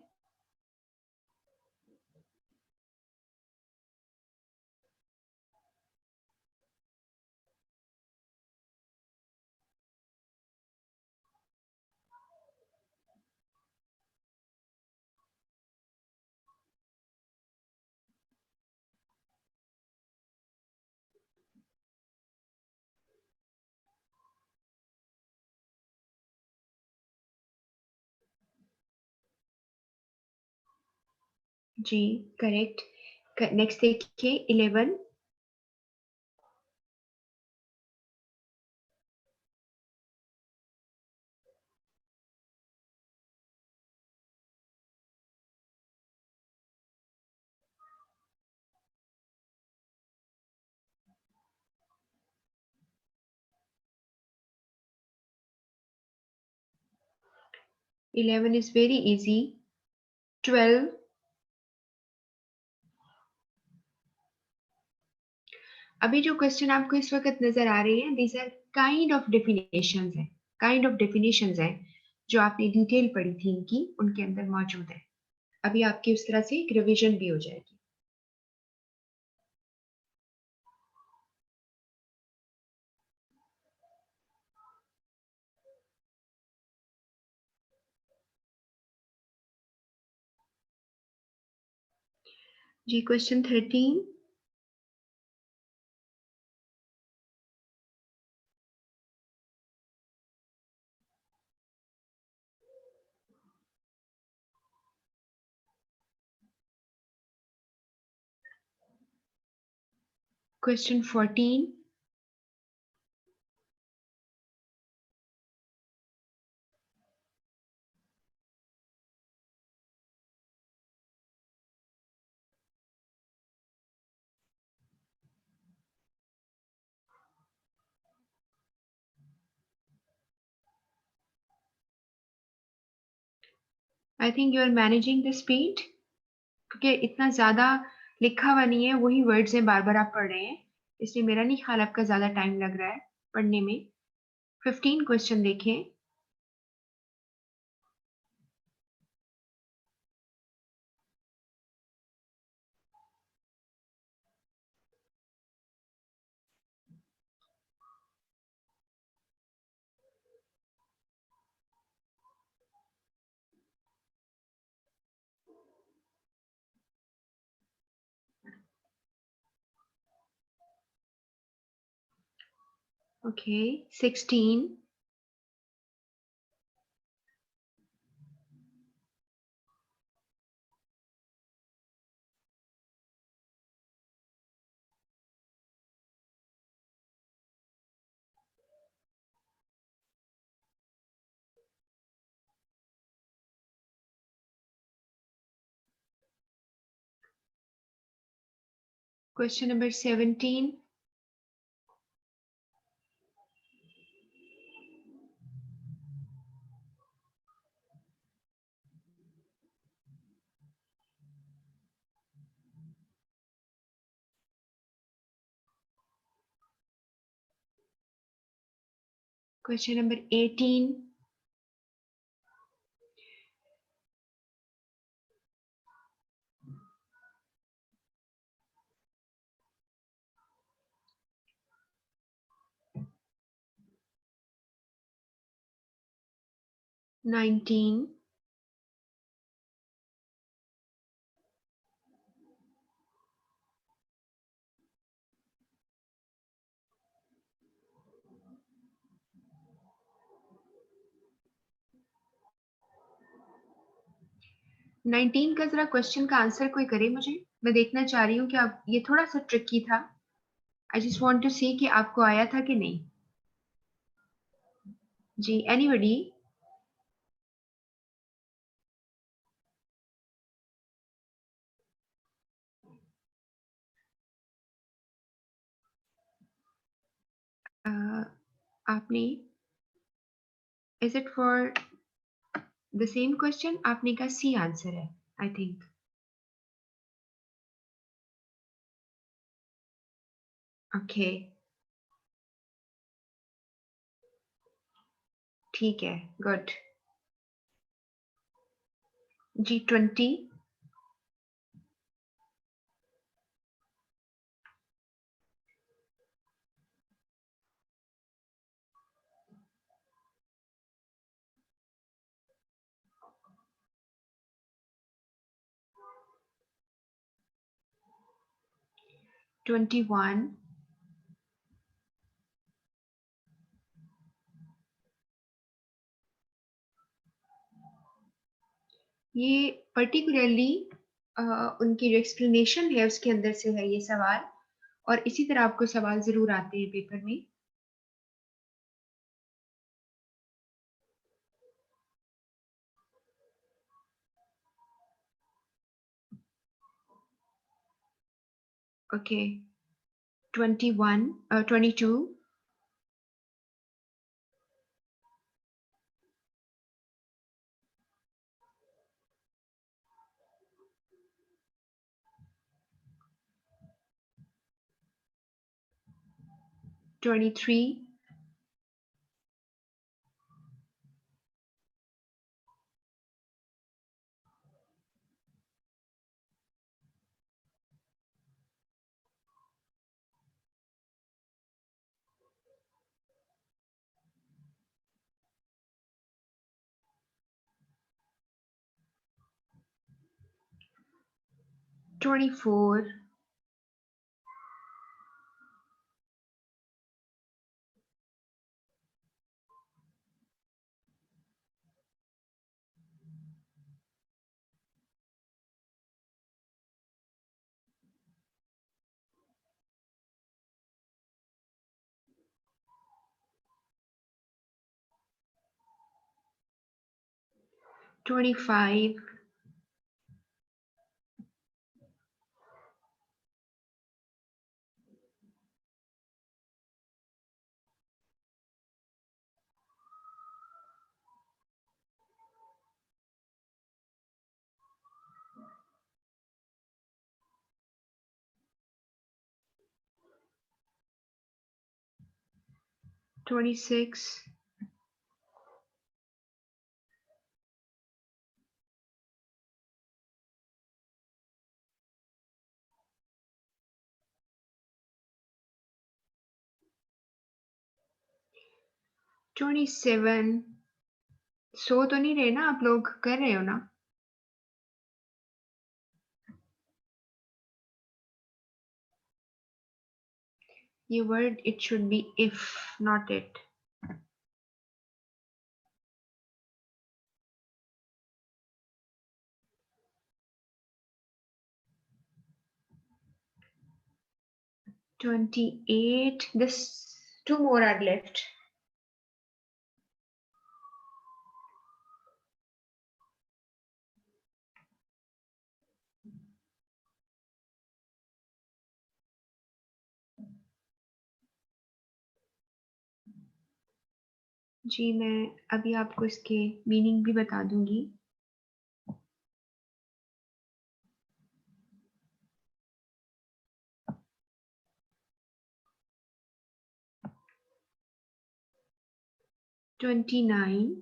जी, करेक्ट। नेक्स्ट देखिए 11। 11 इज वेरी इजी। 12। अभी जो क्वेश्चन आपको इस वक्त नजर आ रहे हैं these are kind of definitions हैं। काइंड ऑफ डेफिनेशंस हैं जो आपने डिटेल पढ़ी थी इनकी, उनके अंदर मौजूद है। अभी आपकी उस तरह से एक रिवीजन भी हो जाएगी। जी, question 13। Question 14। I think you are managing the speed, क्योंकि इतना ज्यादा लिखा हुआ नहीं है, वही वर्ड्स हैं बार बार आप पढ़ रहे हैं, इसलिए मेरा नहीं ख्याल आपका ज्यादा टाइम लग रहा है पढ़ने में। 15 क्वेश्चन देखें। Okay, 16। Question number 17। Question number 18. $19. 19 का जरा क्वेश्चन का आंसर कोई करे मुझे, मैं देखना चाह रही हूँ कि आप, ये थोड़ा सा ट्रिकी था। आई जस्ट वांट टू सी कि आपको आया था कि नहीं। जी, एनीबडी? आपने, is it for the same question? आपने कहा सी आंसर है, आई थिंक। ओके, ठीक है, गुड। जी, 20। 21। ये पर्टिकुलरली उनकी जो एक्सप्लेनेशन है उसके अंदर से है ये सवाल, और इसी तरह आपको सवाल जरूर आते हैं पेपर में। ओके, 21, 22। 23। 24। 25। 26। 27। सो तो नहीं रहे ना आप लोग, कर रहे हो ना? ये word, it should be if, not it. 28, this two more are left. जी, मैं अभी आपको इसके मीनिंग भी बता दूंगी। 29,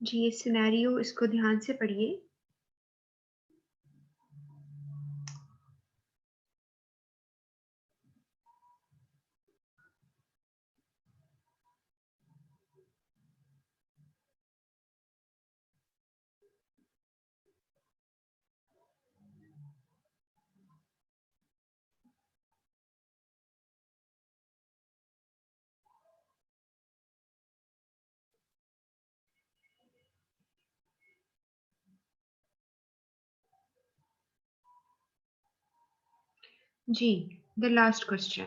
जी ये सिनेरियो, इसको ध्यान से पढ़िए। जी द लास्ट क्वेश्चन।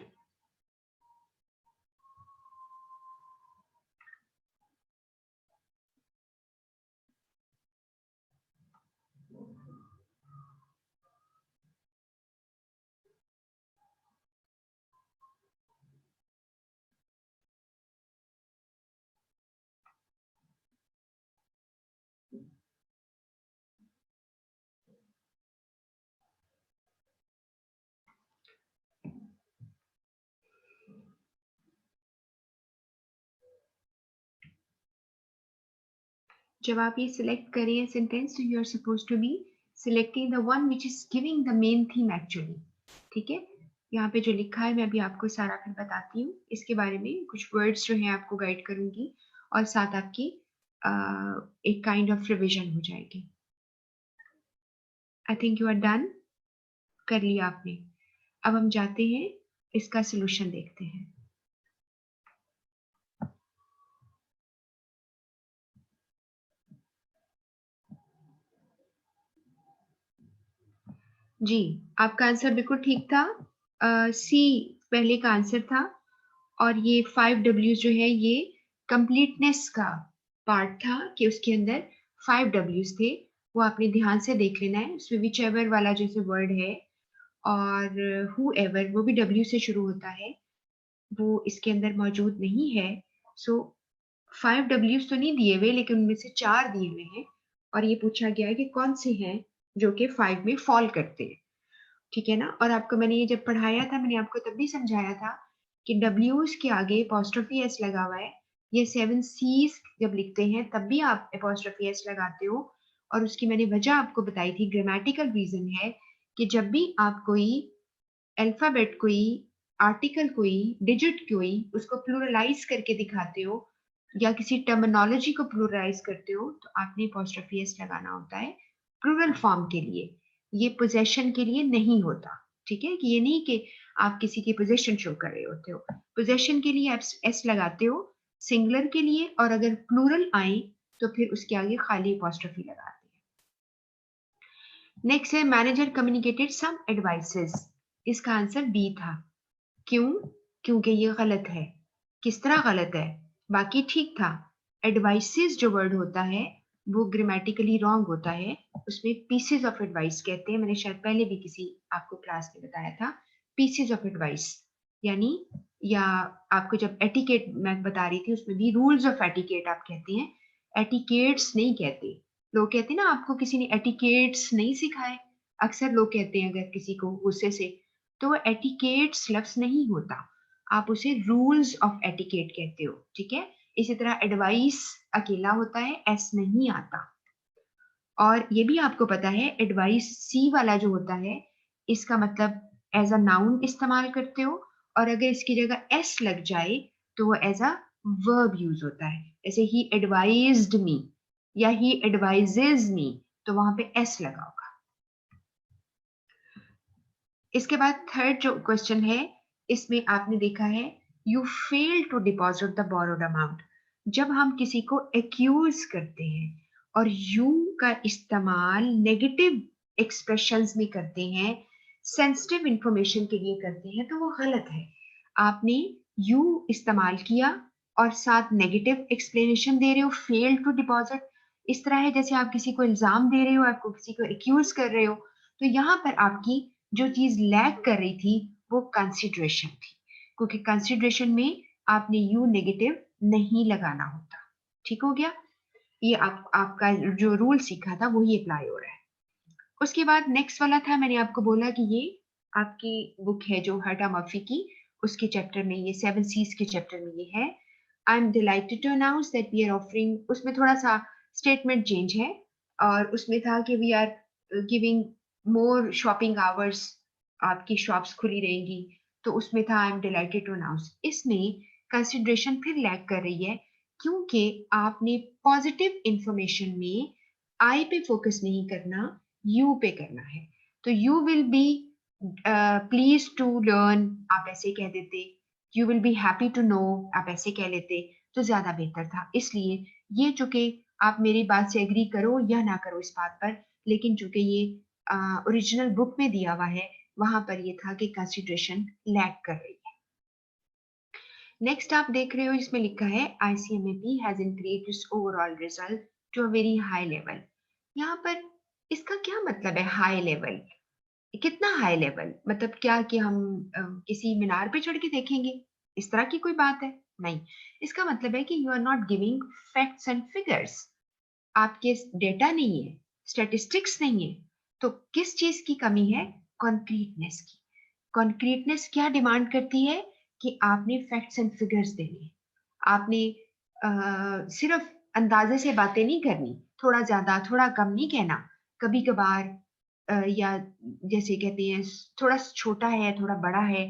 जब आप ये सिलेक्ट करें सेंटेंस, तो you are suppose to be selecting the one which is giving the main theme actually. ठीक है, यहाँ पे जो लिखा है मैं अभी आपको सारा फिर बताती हूँ। इसके बारे में कुछ वर्ड्स जो हैं आपको गाइड करूंगी, और साथ आपकी एक काइंड ऑफ रिविजन हो जाएगी। I think you are done, कर लिया आपने। अब हम जाते हैं, इसका सोल्यूशन देखते हैं। जी आपका आंसर बिल्कुल ठीक था। सी पहले का आंसर था, और ये 5 W जो है ये कंप्लीटनेस का पार्ट था, कि उसके अंदर 5 W थे। वो आपने ध्यान से देख लेना है। उसमें विच एवर वाला जैसे वर्ड है, और हु एवर वो भी W से शुरू होता है, वो इसके अंदर मौजूद नहीं है। सो 5 Ws तो नहीं दिए हुए, लेकिन उनमें से 4 दिए हुए हैं, और ये पूछा गया है कि कौन से हैं जो कि 5 में फॉल करते हैं। ठीक है ना। और आपको मैंने ये जब पढ़ाया था, मैंने आपको तब भी समझाया था कि W's के आगे apostrophe s लगा हुआ है। ये 7 C's जब लिखते हैं तब भी आप apostrophe s लगाते हो, और उसकी मैंने वजह आपको बताई थी। ग्रामेटिकल रीजन है कि जब भी आप कोई अल्फाबेट, कोई आर्टिकल, कोई डिजिट, कोई उसको प्लूरलाइज करके दिखाते हो, या किसी टर्मिनोलॉजी को प्लूरलाइज करते हो, तो आपने apostrophe s लगाना होता है प्लूरल फॉर्म के लिए। ये पोजेशन के लिए नहीं होता। ठीक है, कि ये नहीं कि आप किसी की पोजेशन शो कर रहे होते हो। पोजेशन के लिए आप एस लगाते हो सिंगुलर के लिए, और अगर प्लूरल आए तो फिर उसके आगे खाली अपॉस्ट्रोफी लगाते हैं। नेक्स्ट है मैनेजर कम्युनिकेटेड सम एडवाइसेस। इसका आंसर बी था। क्यों? क्योंकि ये गलत है। किस तरह गलत है? बाकी ठीक था। एडवाइसेस जो वर्ड होता है वो ग्रामेटिकली रॉन्ग होता है। उसमें पीसेज ऑफ एडवाइस कहते हैं। मैंने शायद पहले भी किसी आपको क्लास में बताया था। पीसेज ऑफ एडवाइस यानी, या आपको जब एटिकेट मैं बता रही थी, उसमें भी रूल्स ऑफ एटिकेट आप कहते हैं, एटिकेट्स नहीं कहते। लोग कहते हैं ना, आपको किसी ने एटिकेट्स नहीं सिखाए। अक्सर लोग कहते हैं अगर किसी को गुस्से से, तो वो एटिकेट्स लफ्ज नहीं होता, आप उसे रूल्स ऑफ एटिकेट कहते हो। ठीक है, इसी तरह एडवाइस अकेला होता है, एस नहीं आता। और ये भी आपको पता है, एडवाइस सी वाला जो होता है, इसका मतलब एज अ नाउन इस्तेमाल करते हो, और अगर इसकी जगह एस लग जाए तो वो एज अ वर्ब यूज होता है। जैसे ही एडवाइज्ड मी या ही एडवाइजेज मी, तो वहां पे एस लगा होगा। इसके बाद थर्ड जो क्वेश्चन है, इसमें आपने देखा है you fail to deposit the borrowed amount. जब हम किसी को एक्यूज करते हैं और यू का इस्तेमाल नेगेटिव एक्सप्रेशंस में करते हैं, सेंसिटिव इंफॉर्मेशन के लिए करते हैं, तो वो गलत है। आपने यू इस्तेमाल किया और साथ नेगेटिव एक्सप्लेनेशन दे रहे हो, फेल टू डिपॉजिट, इस तरह है जैसे आप किसी को इल्जाम दे रहे हो, आपको किसी को एक्यूज कर रहे हो। तो यहाँ पर आपकी जो चीज लैग कर रही थी वो कंसिडरेशन थी, क्योंकि कंसिडरेशन में आपने यू नेगेटिव नहीं लगाना होता। ठीक हो गया? ये आपका जो रूल सीखा था वही अप्लाई हो रहा है। उसके बाद नेक्स्ट वाला था, मैंने आपको बोला कि ये आपकी बुक है जो हर्टा मर्फी की, उसके चैप्टर में, ये 7 सीज के चैप्टर में ये है। I am delighted to announce that we are offering, उसमें थोड़ा सा स्टेटमेंट चेंज है, और उसमें था कि we are giving more shopping hours, आपकी शॉप्स खुली रहेंगी। तो उसमें था I am delighted to announce. इसमें कंसिडरेशन फिर लैग कर रही है, क्योंकि आपने पॉजिटिव इंफॉर्मेशन में आई पे फोकस नहीं करना, यू पे करना है। तो you will be pleased to learn आप ऐसे कह देते, you will be happy to know आप ऐसे कह लेते, तो ज्यादा बेहतर था। इसलिए ये चूंकि आप मेरी बात से एग्री करो या ना करो इस बात पर, लेकिन चूंकि ये ओरिजिनल बुक में दिया हुआ है, वहां पर ये था कि कंसिडरेशन लैग कर रही है। नेक्स्ट आप देख रहे हो इसमें लिखा है ICMAP has increased its overall result to a very high level. यहाँ पर इसका क्या मतलब है हाई लेवल? कितना हाई लेवल मतलब क्या कि हम किसी मीनार पे चढ़ के देखेंगे, इस तरह की कोई बात है? नहीं, इसका मतलब है कि you are not giving facts and figures, आपके डेटा नहीं है, स्टैटिस्टिक्स नहीं है। तो किस चीज की कमी है? कॉन्क्रीटनेस की। कॉन्क्रीटनेस क्या डिमांड करती है? कि आपने फैक्ट्स एंड फिगर्स देने, आपने सिर्फ अंदाजे से बातें नहीं करनी, थोड़ा ज्यादा थोड़ा कम नहीं कहना, कभी कभार या जैसे कहते हैं थोड़ा छोटा है थोड़ा बड़ा है,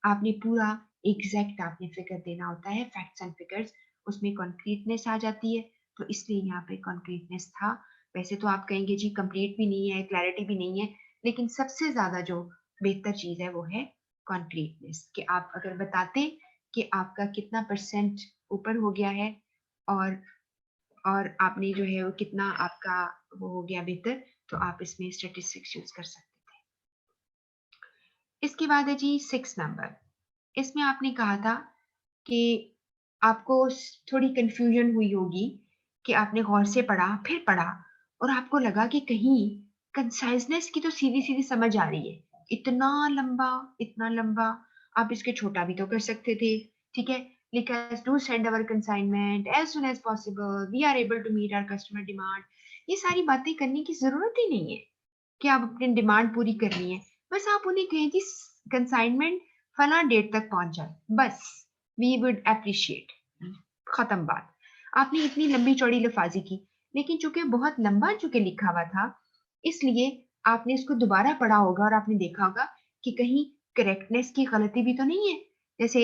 आपने पूरा एग्जैक्ट आपने फिगर देना होता है, फैक्ट्स एंड फिगर्स, उसमें कॉन्क्रीटनेस आ जाती है। तो इसलिए यहाँ पे कॉन्क्रीटनेस था। वैसे तो आप कहेंगे जी कंप्लीट भी नहीं है, क्लैरिटी भी नहीं है, लेकिन सबसे ज्यादा जो बेहतर चीज है वो है कॉन्क्रीटनेस, कि आप अगर बताते कि आपका कितना परसेंट ऊपर हो गया है, और आपने जो है वो कितना आपका वो हो गया बेहतर, तो आप इसमें स्टेटिस्टिक्स यूज कर सकते थे। इसके बाद है जी 6 नंबर। इसमें आपने कहा था कि आपको थोड़ी कंफ्यूजन हुई होगी, कि आपने गौर से पढ़ा फिर पढ़ा और आपको लगा कि कहीं कंसाइजनेस की तो सीधी सीधी समझ आ रही है, इतना लंबा इतना लंबा, आप इसके छोटा भी तो कर सकते थे। ठीक है, लिखा है to send our consignment as soon as possible, we are able to meet our customer demand. ये सारी बातें करने की जरूरत ही नहीं है कि आप अपनी डिमांड पूरी करनी है। बस आप उन्हें कहें कि कंसाइनमेंट फला डेट तक पहुंच जाए, बस वी वुड अप्रिशिएट, खत्म बात। आपने इतनी लंबी चौड़ी लफाजी की, लेकिन चूंकि बहुत लंबा चूंकि लिखा हुआ था, इसलिए आपने इसको दोबारा पढ़ा होगा और आपने देखा होगा कि कहीं करेक्टनेस की गलती भी तो नहीं है। जैसे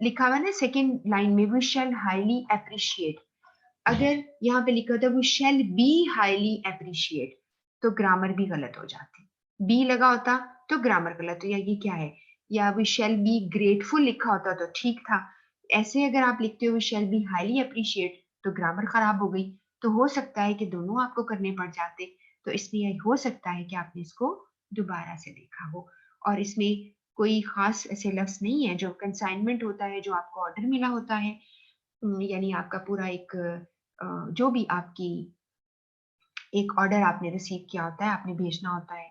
लिखा हुआ ना सेकेंड लाइन में, वी शैल हाईली अप्रिशिएट, अगर यहाँ पे लिखा था we shall be highly appreciate, तो ग्रामर भी गलत हो जाती। बी लगा होता तो ग्रामर गलत हो, या ये क्या है, या वी शैल बी ग्रेटफुल लिखा होता तो ठीक था। ऐसे अगर आप लिखते हो we shall be highly appreciate, तो ग्रामर खराब हो गई। तो हो सकता है कि दोनों आपको करने पड़ जाते। तो इसमें हो सकता है कि आपने इसको दोबारा से देखा हो, और इसमें कोई खास ऐसे लफ्ज नहीं है। जो कंसाइनमेंट होता है, जो आपको ऑर्डर मिला होता है, यानी आपका पूरा एक जो भी आपकी एक ऑर्डर आपने रिसीव किया होता है, आपने भेजना होता है।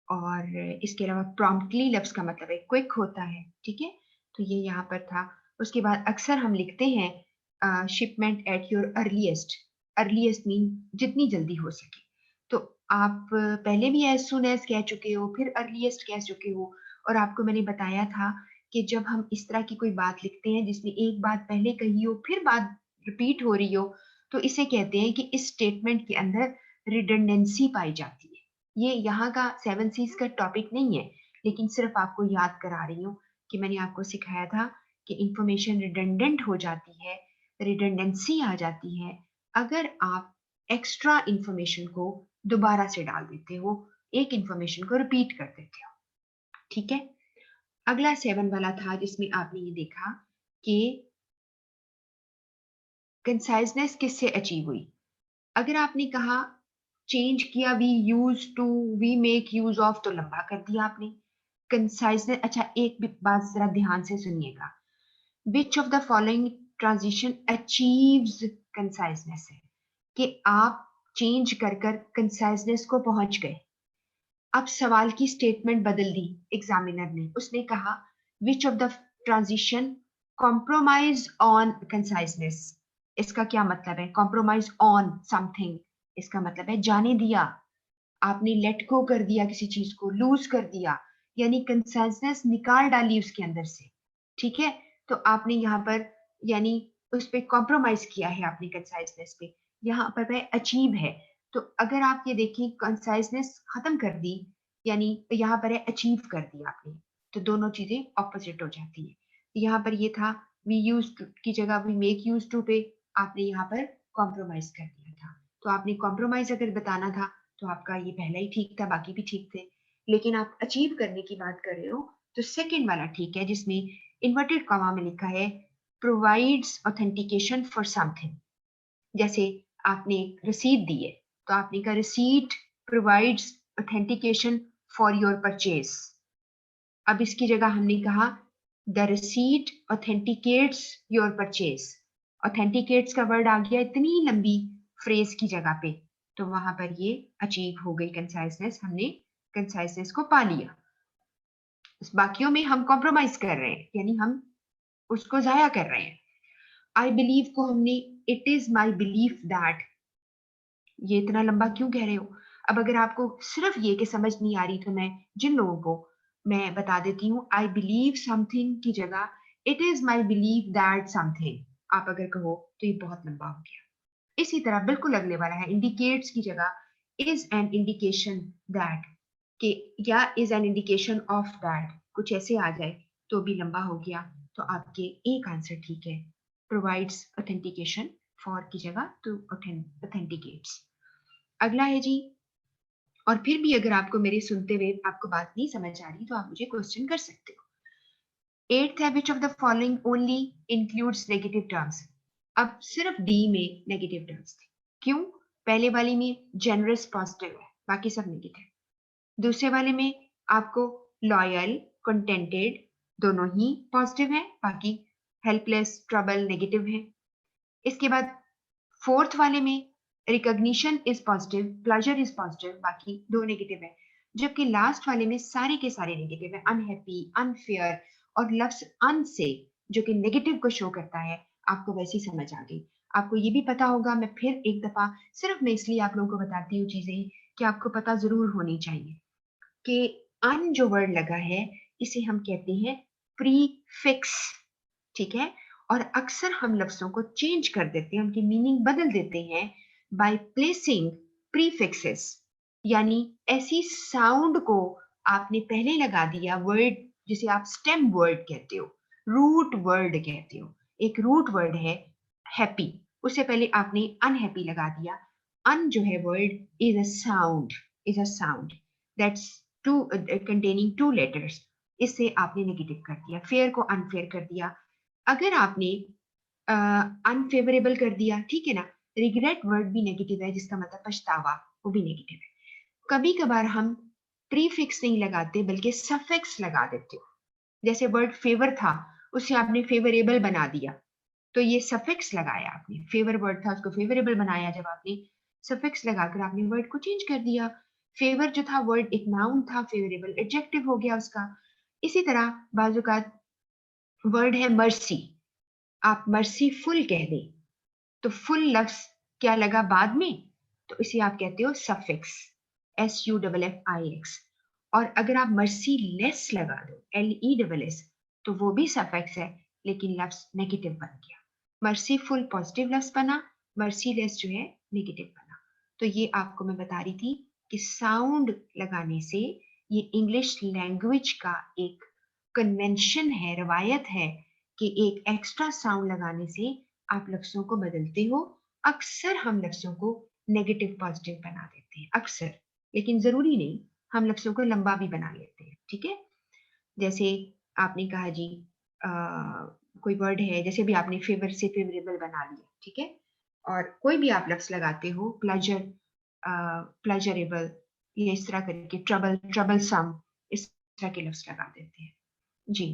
और इसके अलावा प्रॉम्प्टली लफ्ज का मतलब है क्विक होता है। ठीक है, तो ये यहाँ पर था। उसके बाद अक्सर हम लिखते हैं shipment at your earliest, earliest mean जितनी जल्दी हो सके। तो आप पहले भी एज सुन एज कह चुके हो, फिर अर्लीस्ट कह चुके हो, और आपको मैंने बताया था कि जब हम इस तरह की कोई बात लिखते हैं जिसमें एक बात पहले कही हो फिर बात रिपीट हो रही हो, तो इसे कहते हैं कि इस स्टेटमेंट के अंदर रिडंडेंसी पाई जाती है। ये यहाँ का 7 सीज का टॉपिक नहीं है, लेकिन सिर्फ आपको याद करा रही हूँ कि मैंने आपको सिखाया था कि इंफॉर्मेशन रिडंडेंट हो जाती है, रिडंडेंसी आ जाती है अगर आप एक्स्ट्रा इंफॉर्मेशन को दोबारा से डाल देते हो, एक इंफॉर्मेशन को रिपीट कर देते हो। ठीक है, अगला 7 वाला था जिसमें आपने ये देखा कि कंसाइजनेस किससे अचीव हुई। अगर आपने कहा चेंज किया we use to, we make use of, तो लंबा कर दिया आपने। कंसाइजनेस, अच्छा एक भी बात जरा ध्यान से सुनिएगा, विच of the following transition achieves conciseness है, कि आप चेंज कर कर कंसाइजनेस को पहुंच गए। अब सवाल की स्टेटमेंट बदल दी एग्जामिनर ने, उसने कहा विच of the transition compromise on conciseness. इसका क्या मतलब है? कॉम्प्रोमाइज ऑन समथिंग, इसका मतलब है जाने दिया, आपने लेट गो कर दिया किसी चीज को, लूज कर दिया, यानी कंसाइजनेस निकाल डाली उसके अंदर से। ठीक है, तो आपने यहाँ पर यानी उस पर कॉम्प्रोमाइज किया है आपने कंसाइजनेस पे, यहाँ पर वह अचीव है। तो अगर आप ये देखें कंसाइजनेस खत्म कर दी, यानी यहाँ पर है अचीव कर दिया आपने, तो दोनों चीजें ऑपोजिट हो जाती है। यहाँ पर ये था वी यूज की जगह वी मेक यूज टू पे, आपने यहाँ पर कॉम्प्रोमाइज कर दिया था। तो आपने कॉम्प्रोमाइज अगर बताना था तो आपका ये पहला ही ठीक था, बाकी भी ठीक थे। लेकिन आप अचीव करने की बात कर रहे हो तो सेकंड वाला ठीक है, जिसमें इन्वर्टेड कॉमा में लिखा है प्रोवाइड्स ऑथेंटिकेशन फॉर समथिंग। जैसे आपने रसीद दी है, तो आपने कहा receipt provides authentication for your purchase. अब इसकी जगह हमने कहा द रिसीट ऑथेंटिकेट्स योर परचेज। ऑथेंटिकेट्स का वर्ड आ गया इतनी लंबी फ्रेज की जगह पे, तो वहां पर ये अचीव हो गई कंसाइजनेस, हमने कंसाइजनेस को पा लिया। बाकियों में हम कॉम्प्रोमाइज कर रहे हैं, यानी हम उसको जाया कर रहे हैं। आई बिलीव को हमने it is my belief that, ये इतना लंबा क्यों कह रहे हो? अब अगर आपको सिर्फ ये कि समझ नहीं आ रही, तो मैं जिन लोगों को मैं बता देती हूँ, आई बिलीव समथिंग की जगह it is my believe that something आप अगर कहो तो ये बहुत लंबा हो गया। इसी तरह बिल्कुल अगले वाला है इंडिकेट्स की जगह इज एन इंडिकेशन दैट, के या is an indication of that, कुछ ऐसे आ जाए तो भी लंबा हो गया। तो आपके एक आंसर ठीक है, प्रोवाइड्स ऑथेंटिकेशन फॉर की जगह टू ऑथेंटिकेट्स। अगला है जी, और फिर भी अगर आपको मेरे सुनते हुए आपको बात नहीं समझ आ रही तो आप मुझे क्वेश्चन कर सकते हो। एट्थ है विच of the following only includes negative terms. अब सिर्फ डी में नेगेटिव टर्म्स थे, क्यों? पहले वाली में जेनरस पॉजिटिव है, बाकी सब नेगेटिव। दूसरे वाले में आपको लॉयल कंटेंटेड दोनों ही पॉजिटिव है, बाकी हेल्पलेस ट्रबल नेगेटिव है। इसके बाद फोर्थ वाले में recognition is positive, pleasure is positive, बाकी दो नेगेटिव है। जबकि लास्ट वाले में सारे के सारे नेगेटिव है, अनहैप्पी, अनफेयर और लफ्ज अन से जो कि नेगेटिव को शो करता है। आपको वैसी समझ आ गई। आपको ये भी पता होगा, मैं फिर एक दफा सिर्फ मैं इसलिए आप लोगों को बताती हूँ चीजें कि आपको पता जरूर होनी चाहिए कि अन जो वर्ड लगा है इसे हम कहते हैं प्रीफिक्स। ठीक है, और अक्सर हम लफ्जों को चेंज कर देते हैं, उनकी मीनिंग बदल देते हैं बाय प्लेसिंग प्रीफिक्सेस, यानी ऐसी साउंड को आपने पहले लगा दिया वर्ड जिसे आप स्टेम वर्ड कहते हो, रूट वर्ड कहते हो। एक रूट वर्ड है हैप्पी, उससे पहले आपने अनहैप्पी लगा दिया। अन जो है word is a sound, is a sound that's to containing two letters, इससे आपने नेगेटिव कर दिया, फेयर को अनफेयर कर दिया। अगर आपने अनफेवरेबल कर दिया, ठीक है ना, रिग्रेट वर्ड भी नेगेटिव है, जिसका मतलब पछतावा, वो भी नेगेटिव है। कभी कभार हम प्रीफिक्स नहीं लगाते बल्कि सफिक्स लगा देते हो, जैसे वर्ड फेवर था उसे आपने फेवरेबल बना दिया, तो ये सफिक्स लगाया आपने। फेवर वर्ड था उसको फेवरेबल बनाया, जब आपने सफिक्स लगाकर आपने वर्ड को चेंज कर दिया। फेवर जो था वर्ड एक नाउन था, फेवरेबल एडजेक्टिव हो गया उसका। इसी तरह बाजुकात वर्ड है मर्सी, आप मर्सीफुल कह दें तो फुल लफ्ज क्या लगा बाद में, तो इसे आप कहते हो सफिक्स, SUFFIX। और अगर आप मर्सी लेस लगा दो, LESS, तो वो भी सफिक्स है लेकिन लफ्ज नेगेटिव बन गया। मर्सीफुल पॉजिटिव लफ्ज बना, मर्सीलेस जो है नेगेटिव बना। तो ये आपको मैं बता रही थी कि साउंड लगाने से ये इंग्लिश लैंग्वेज का एक कन्वेंशन है, रवायत है कि एक एक्स्ट्रा साउंड लगाने से आप लफ्जों को बदलते हो। अक्सर हम लफ्जों को नेगेटिव पॉजिटिव बना देते हैं, अक्सर, लेकिन जरूरी नहीं, हम लफ्जों को लंबा भी बना लेते हैं। ठीक है, जैसे आपने कहा जी कोई वर्ड है, जैसे भी आपने फेवर से फेवरेबल बना लिया, ठीक है, और कोई भी आप लफ्ज लगाते हो, प्लेजर, प्लेजरेबल, ये इस तरह करके, ट्रबल, ट्रबल सम, इस तरह के लफ्ज लगा देते हैं जी।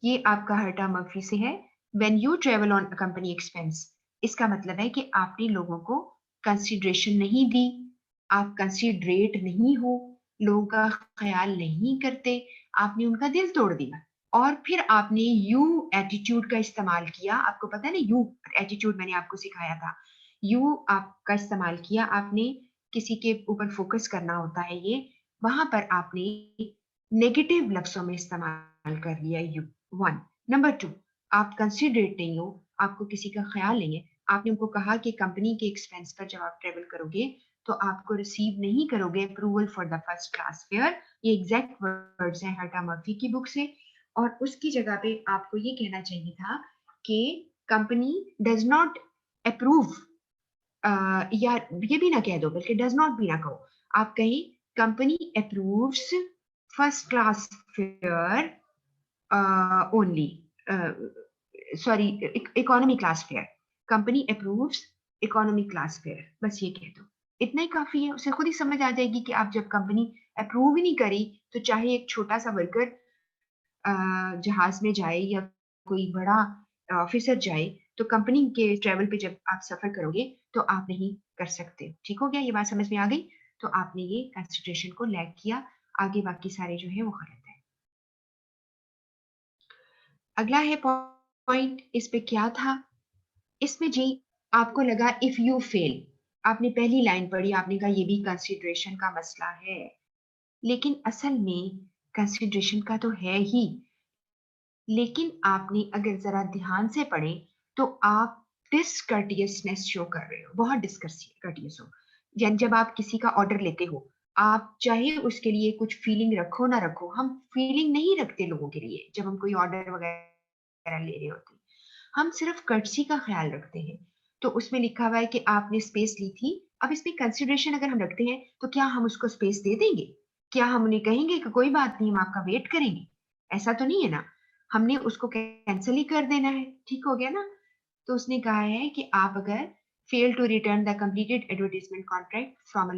ये आपका हर्टा मर्फी से है, when you travel on company expense, इसका मतलब है कि आपने लोगों को कंसिडरेशन नहीं दी, आप कंसिडरेट नहीं हो, लोगों का ख्याल नहीं करते, आपने उनका दिल तोड़ दिया। और फिर आपने यू एटीट्यूड का इस्तेमाल किया। आपको पता है ना, यू एटीट्यूड मैंने आपको सिखाया था। यू आपका इस्तेमाल किया आपने, किसी के ऊपर फोकस करना होता है ये, वहां पर आपने नेगेटिव लफ्जों में इस्तेमाल कर लिया यू। वन। नंबर टू, आप कंसिडरेट नहीं हो, आपको किसी का ख्याल नहीं है। आपने उनको कहा कि कंपनी के एक्सपेंस पर जब आप ट्रेवल करोगे तो आपको रिसीव नहीं करोगे approval for the first class fair. ये एग्जैक्ट वर्ड्स हैं हर्टा मर्फी की बुक से। और उसकी जगह पे आपको ये कहना चाहिए था कि कंपनी डज नॉट अप्रूव, या ये भी ना कह दो, बल्कि डज नॉट भी ना कहो, आप कहीं company approves first class fair only, sorry, economy class fair, company approves economy class fair, बस ये कह दो, इतना ही काफी है। उसे खुद ही समझ आ जाएगी कि आप जब कंपनी अप्रूव ही नहीं करी तो चाहे एक छोटा सा वर्कर जहाज में जाए या कोई बड़ा ऑफिसर जाए, तो कंपनी के ट्रेवल पे जब आप सफर करोगे तो आप नहीं कर सकते। ठीक हो गया, ये बात समझ में आ गई? तो आपने ये कंसिडरेशन को लैग किया, आगे बाकी सारे जो है वो गलत है। अगला है पॉइंट, इस पे क्या था? इसमें जी आपको लगा इफ यू फेल, आपने पहली लाइन पढ़ी, आपने कहा ये भी कंसिडरेशन का मसला है, लेकिन असल में कंसिडरेशन का तो है ही। लेकिन आपने अगर जरा ध्यान से पढ़े तो आप डिसकर्टियसनेस शो कर रहे हो, बहुत डिसकर्टियस हो। जब आप किसी का ऑर्डर लेते हो, आप चाहे उसके लिए कुछ फीलिंग रखो ना रखो, हम फीलिंग नहीं रखते लोगों के लिए जब हम कोई ऑर्डर वगैरह ले रहे होते हैं, हम सिर्फ कर्टसी का ख्याल रखते हैं। तो उसमें लिखा हुआ है कि आपने स्पेस ली थी, अब इसमें कंसिडरेशन अगर हम रखते हैं तो क्या हम उसको स्पेस दे देंगे? क्या हम उन्हें कहेंगे कि कोई बात नहीं, हम आपका वेट करेंगे? ऐसा तो नहीं है ना, हमने उसको कैंसिल ही कर देना है। ठीक हो गया ना? तो उसने कहा है कि आप अगर fail to return the completed advertisement contract from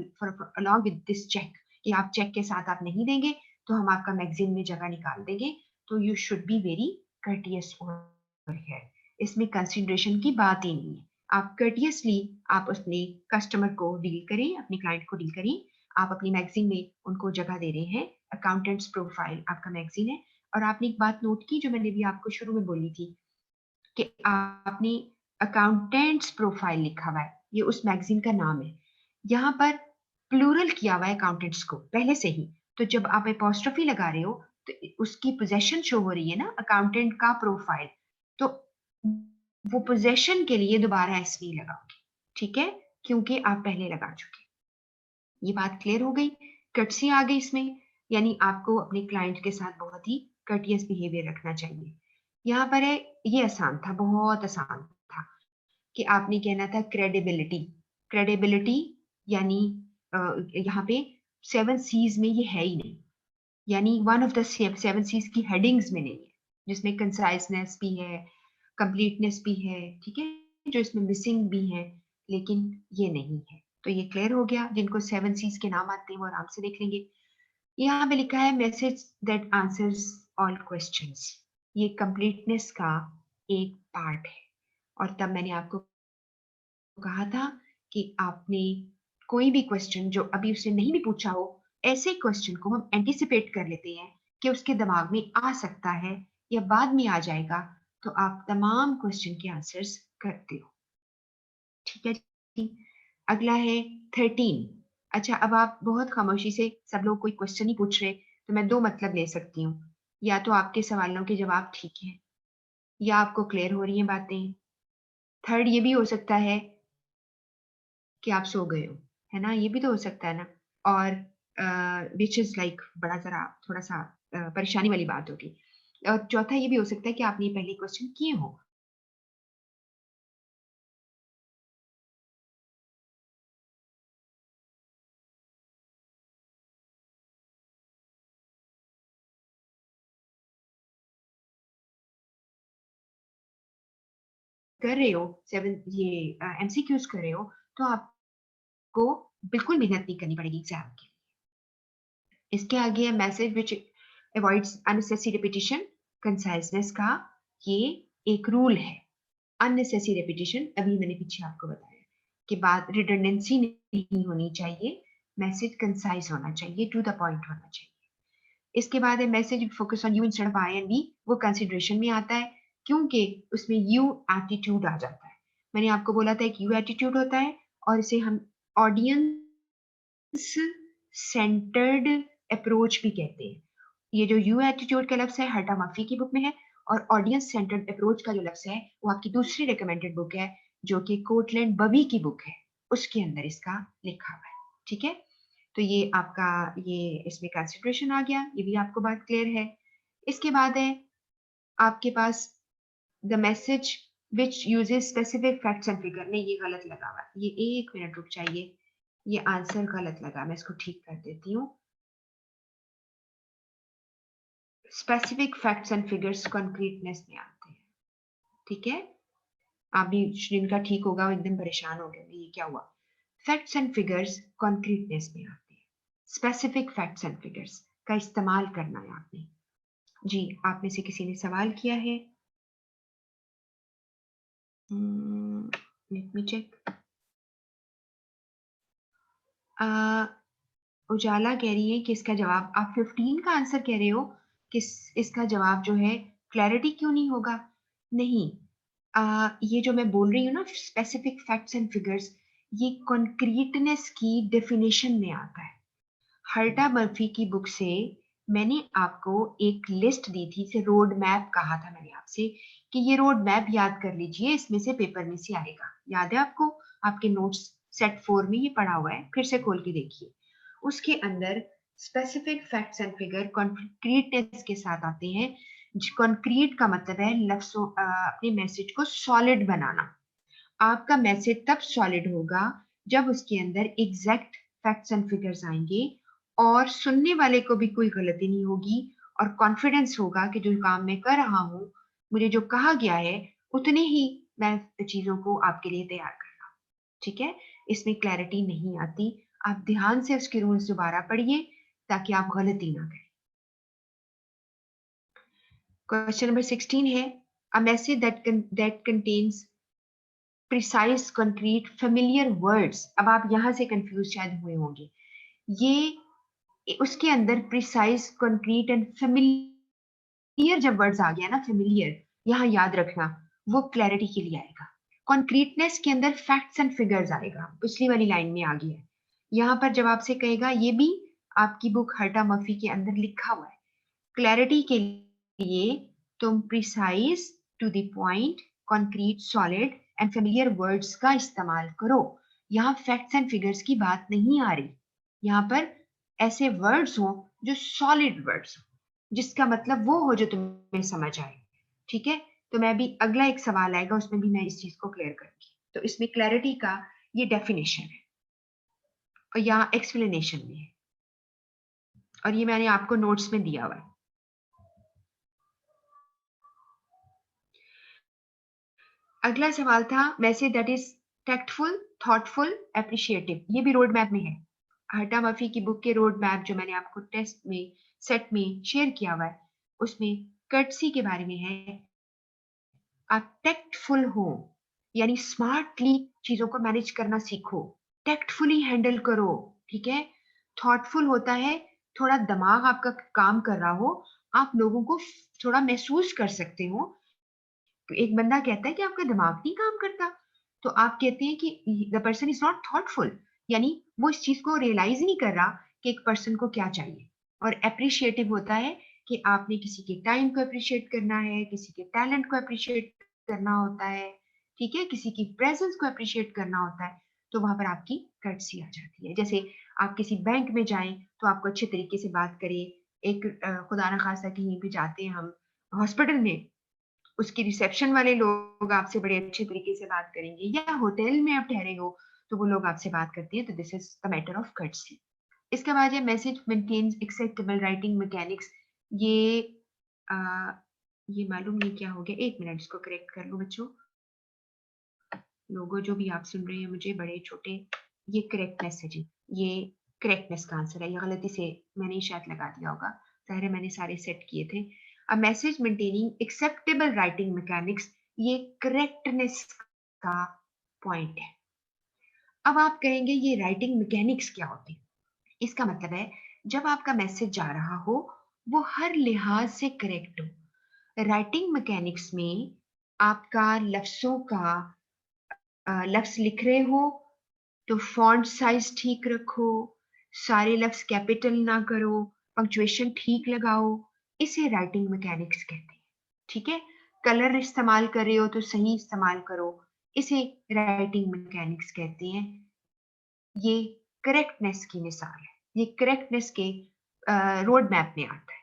along with this cheque, कि आप चेक के साथ आप नहीं देंगे तो हम आपका मैगजीन में जगह निकाल देंगे। तो you should be very courteous over here. इसमें कंसिडरेशन की बात ही नहीं है। आप कर्टियसली आप अपने कस्टमर को डील करें, अपने क्लाइंट को डील करें। आप अपनी मैगजीन में उनको जगह दे रहे हैं, अकाउंटेंट्स प्रोफाइल आपका मैगजीन है। और आपने एक बात नोट की जो मैंने भी आपको शुरू में बोली थी, कि आपने अकाउंटेंट्स प्रोफाइल लिखा हुआ है, ये उस मैगजीन का नाम है। यहाँ पर प्लूरल किया हुआ है अकाउंटेंट्स को पहले से ही, तो जब आप एपोस्ट्रोफी लगा रहे हो तो उसकी पोजेशन शो हो रही है ना, अकाउंटेंट का प्रोफाइल, तो वो पोजेशन के लिए दोबारा एस नहीं लगाओगे, ठीक है, क्योंकि आप पहले लगा चुके। ये बात क्लियर हो गई? कटसी आ गई इसमें, यानी आपको अपने क्लाइंट के साथ बहुत ही कटियस बिहेवियर रखना चाहिए। यहाँ पर है, ये आसान था, बहुत आसान था, कि आपने कहना था क्रेडिबिलिटी। क्रेडिबिलिटी यानी यहाँ पे 7 C's में ये है ही नहीं, यानी वन ऑफ द 7 C's की हेडिंग्स में नहीं है, जिसमें कंसाइजनेस भी है, कंप्लीटनेस भी है, ठीक है, जो इसमें मिसिंग भी है, लेकिन ये नहीं है। तो ये क्लियर हो गया, जिनको 7 C's के नाम आते हैं वो आराम से देख लेंगे। यहाँ पे लिखा है message that answers all questions, ये कंप्लीटनेस का एक पार्ट है। और तब मैंने आपको कहा था कि आपने कोई भी क्वेश्चन जो अभी उसने नहीं भी पूछा हो, ऐसे क्वेश्चन को हम एंटिसिपेट कर लेते हैं कि उसके दिमाग में आ सकता है या बाद में आ जाएगा, तो आप तमाम क्वेश्चन के आंसर्स करते हो। ठीक है जी? अगला है 13। अच्छा, अब आप बहुत खामोशी से, सब लोग कोई क्वेश्चन ही पूछ रहे, तो मैं दो मतलब ले सकती हूँ, या तो आपके सवालों के जवाब ठीक है, या आपको क्लियर हो रही हैं बातें। थर्ड ये भी हो सकता है कि आप सो गए हो, है ना, ये भी तो हो सकता है ना। और विच इज लाइक बड़ा जरा थोड़ा सा परेशानी वाली बात होगी। और चौथा ये भी हो सकता है कि आपने पहले क्वेश्चन किए हो। कर रहे हो सेवन ये एमसीक्यूज कर रहे हो, तो आपको बिल्कुल मेहनत नहीं करनी पड़ेगी एग्जाम के। इसके आगे है message which avoids unnecessary repetition, conciseness का ये एक रूल है अननेसेसरी रेपिटेशन, अभी मैंने पीछे आपको बताया कि बात रिडंडेंसी नहीं होनी चाहिए, मैसेज कंसाइज होना चाहिए, टू द पॉइंट होना चाहिए। इसके बाद है message focus on you instead of I and we, वो कंसिडरेशन में आता है क्योंकि उसमें यू एटीट्यूड आ जाता है। मैंने आपको बोला था एक यू एटीट्यूड होता है और इसे हम ऑडियंस सेंटर्ड अप्रोच भी कहते हैं। ये जो यू एटीट्यूड का लफ्ज है हर्टा मफी की बुक में है, और ऑडियंस सेंटर्ड अप्रोच का जो लफ्ज है वो आपकी दूसरी रिकमेंडेड बुक है जो कि कोटलैंड बवी की बुक है, उसके अंदर इसका लिखा हुआ है। ठीक है, तो ये आपका ये इसमें कंसिडरेशन आ गया, ये भी आपको बात क्लियर है। इसके बाद है आपके पास the message which uses specific facts and figure, नहीं ये गलत लगा हुआ है, ये एक मिनट रुक जाइए, ये आंसर गलत लगा, मैं इसको ठीक कर देती हूँ। स्पेसिफिक फैक्ट्स एंड फिगर्स कॉन्क्रीटनेस में आते हैं। ठीक है, आप भी जिनका ठीक होगा वो एकदम परेशान हो गए ये क्या हुआ। फैक्ट्स एंड फिगर्स कॉन्क्रीटनेस में आते हैं, स्पेसिफिक फैक्ट्स एंड फिगर्स का इस्तेमाल करना है आपने। जी, आप में से किसी ने सवाल किया है? Let me check. उजाला कह रही है कि इसका जवाब, आप 15 का आंसर कह रहे हो कि इसका जवाब जो है क्लैरिटी क्यों नहीं होगा? नहीं, ये जो मैं बोल रही हूँ ना स्पेसिफिक फैक्ट्स एंड फिगर्स, ये कॉन्क्रीटनेस की डेफिनेशन में आता है। हर्टा मर्फी की बुक से मैंने आपको एक लिस्ट दी थी, इसे रोड मैप कहा था मैंने आपसे कि ये रोड मैप याद कर लीजिए, इसमें से पेपर में से आएगा। याद है आपको? आपके नोट्स सेट 4 में ये पढ़ा हुआ है, फिर से खोल के देखिए। उसके अंदर स्पेसिफिक फैक्ट्स एंड फिगर कॉन्क्रीटनेस के साथ आते हैं। कॉन्क्रीट का मतलब है लफ्जों अपने मैसेज को सॉलिड बनाना। आपका मैसेज तब सॉलिड होगा जब उसके अंदर एग्जैक्ट फैक्ट्स एंड फिगर्स आएंगे और सुनने वाले को भी कोई गलती नहीं होगी और कॉन्फिडेंस होगा कि जो काम मैं कर रहा हूं, मुझे जो कहा गया है उतने ही मैं चीजों को आपके लिए तैयार कर रहा हूँ। ठीक है, इसमें क्लैरिटी नहीं आती, आप ध्यान से उसके रूल्स दोबारा पढ़िए ताकि आप गलती ना करें। क्वेश्चन नंबर 16 है a message that contains precise concrete familiar words. अब आप यहां से कंफ्यूज शायद हुए होंगे, ये उसके अंदर प्रिसाइज कंक्रीट एंड फेमिलियर जब वर्ड्स आ गया ना, फेमिलियर यहां याद रखना, वो क्लैरिटी के लिए आएगा। कॉन्क्रीटनेस के अंदर फैक्ट्स एंड फिगर्स आएगा, पिछली वाली लाइन में आ गया है। यहां पर जब आपसे कहेगा, ये भी आपकी बुक हर्टा मफी के अंदर लिखा हुआ है, क्लैरिटी के लिए तुम precise, to the point, concrete, solid and familiar words का इस्तेमाल करो। यहाँ फैक्ट्स एंड फिगर्स की बात नहीं आ रही, यहाँ पर ऐसे वर्ड्स हो जो सॉलिड वर्ड्स हो, जिसका मतलब वो हो जो तुम्हें समझ आए। ठीक है, तो मैं भी अगला एक सवाल आएगा उसमें भी मैं इस चीज को क्लियर करूंगी। तो इसमें क्लैरिटी का ये डेफिनेशन है और यहाँ एक्सप्लेनेशन भी है, और ये मैंने आपको नोट्स में दिया हुआ है। अगला सवाल था message that is tactful, thoughtful, appreciative, ये भी रोड मैप में है। हर्टा मफी की बुक के रोड मैप जो मैंने आपको टेस्ट में सेट में शेयर किया हुआ है, उसमें कर्टसी के बारे में है। आप टैक्टफुल हो यानी स्मार्टली चीजों को मैनेज करना सीखो, टैक्टफुली हैंडल करो। ठीक है, थॉटफुल होता है थोड़ा दिमाग आपका काम कर रहा हो, आप लोगों को थोड़ा महसूस कर सकते हो। तो एक बंदा कहता है कि आपका दिमाग नहीं काम करता, तो आप कहते हैं कि the person is not thoughtful, यानी वो इस चीज को रियलाइज नहीं कर रहा कि एक पर्सन को क्या चाहिए। और अप्रिशिएटिव होता है कि आपने किसी के टाइम को अप्रिशिएट करना है, किसी के टैलेंट को अप्रिशिएट करना होता है, ठीक है, किसी की प्रेजेंस को अप्रिशिएट करना होता है, तो वहां पर आपकी कर्टसी आ जाती है। जैसे आप किसी बैंक में जाएं तो आपको अच्छे तरीके से बात करे, एक खुदा ना खास्ता कहीं भी जाते हैं हम हॉस्पिटल में, उसकी रिसेप्शन वाले लोग आपसे बड़े अच्छे तरीके से बात करेंगे, या होटल में आप ठहरे हो तो वो लोग आपसे बात करते हैं, तो this is the matter of courtesy. इसके बाद ये message maintains acceptable writing mechanics, ये आ, ये मालूम नहीं क्या हो गया, एक मिनट इसको करेक्ट कर लो बच्चों। लोगों जो भी आप सुन रहे हैं मुझे, बड़े छोटे, ये करेक्टनेस है जी, ये करेक्टनेस का आंसर है, ये गलती से मैंने शायद लगा दिया होगा, ज़ाहिर है मैंने सारे सेट किए थे। A message maintaining acceptable writing mechanics, ये करेक्टनेस का पॉइंट है। अब आप कहेंगे ये राइटिंग मैकेनिक्स क्या होती है? इसका मतलब है जब आपका मैसेज जा रहा हो वो हर लिहाज से करेक्ट हो। राइटिंग मैकेनिक्स में आपका लफ्जों का लफ्ज लिख रहे हो तो फॉन्ट साइज ठीक रखो, सारे लफ्ज कैपिटल ना करो, पंक्चुएशन ठीक लगाओ, इसे राइटिंग मैकेनिक्स कहते हैं। ठीक है, कलर इस्तेमाल कर रहे हो तो सही इस्तेमाल करो, इसे राइटिंग मैकेनिक्स कहते हैं। ये करेक्टनेस की मिसाल है, ये करेक्टनेस के रोड मैप में आता है।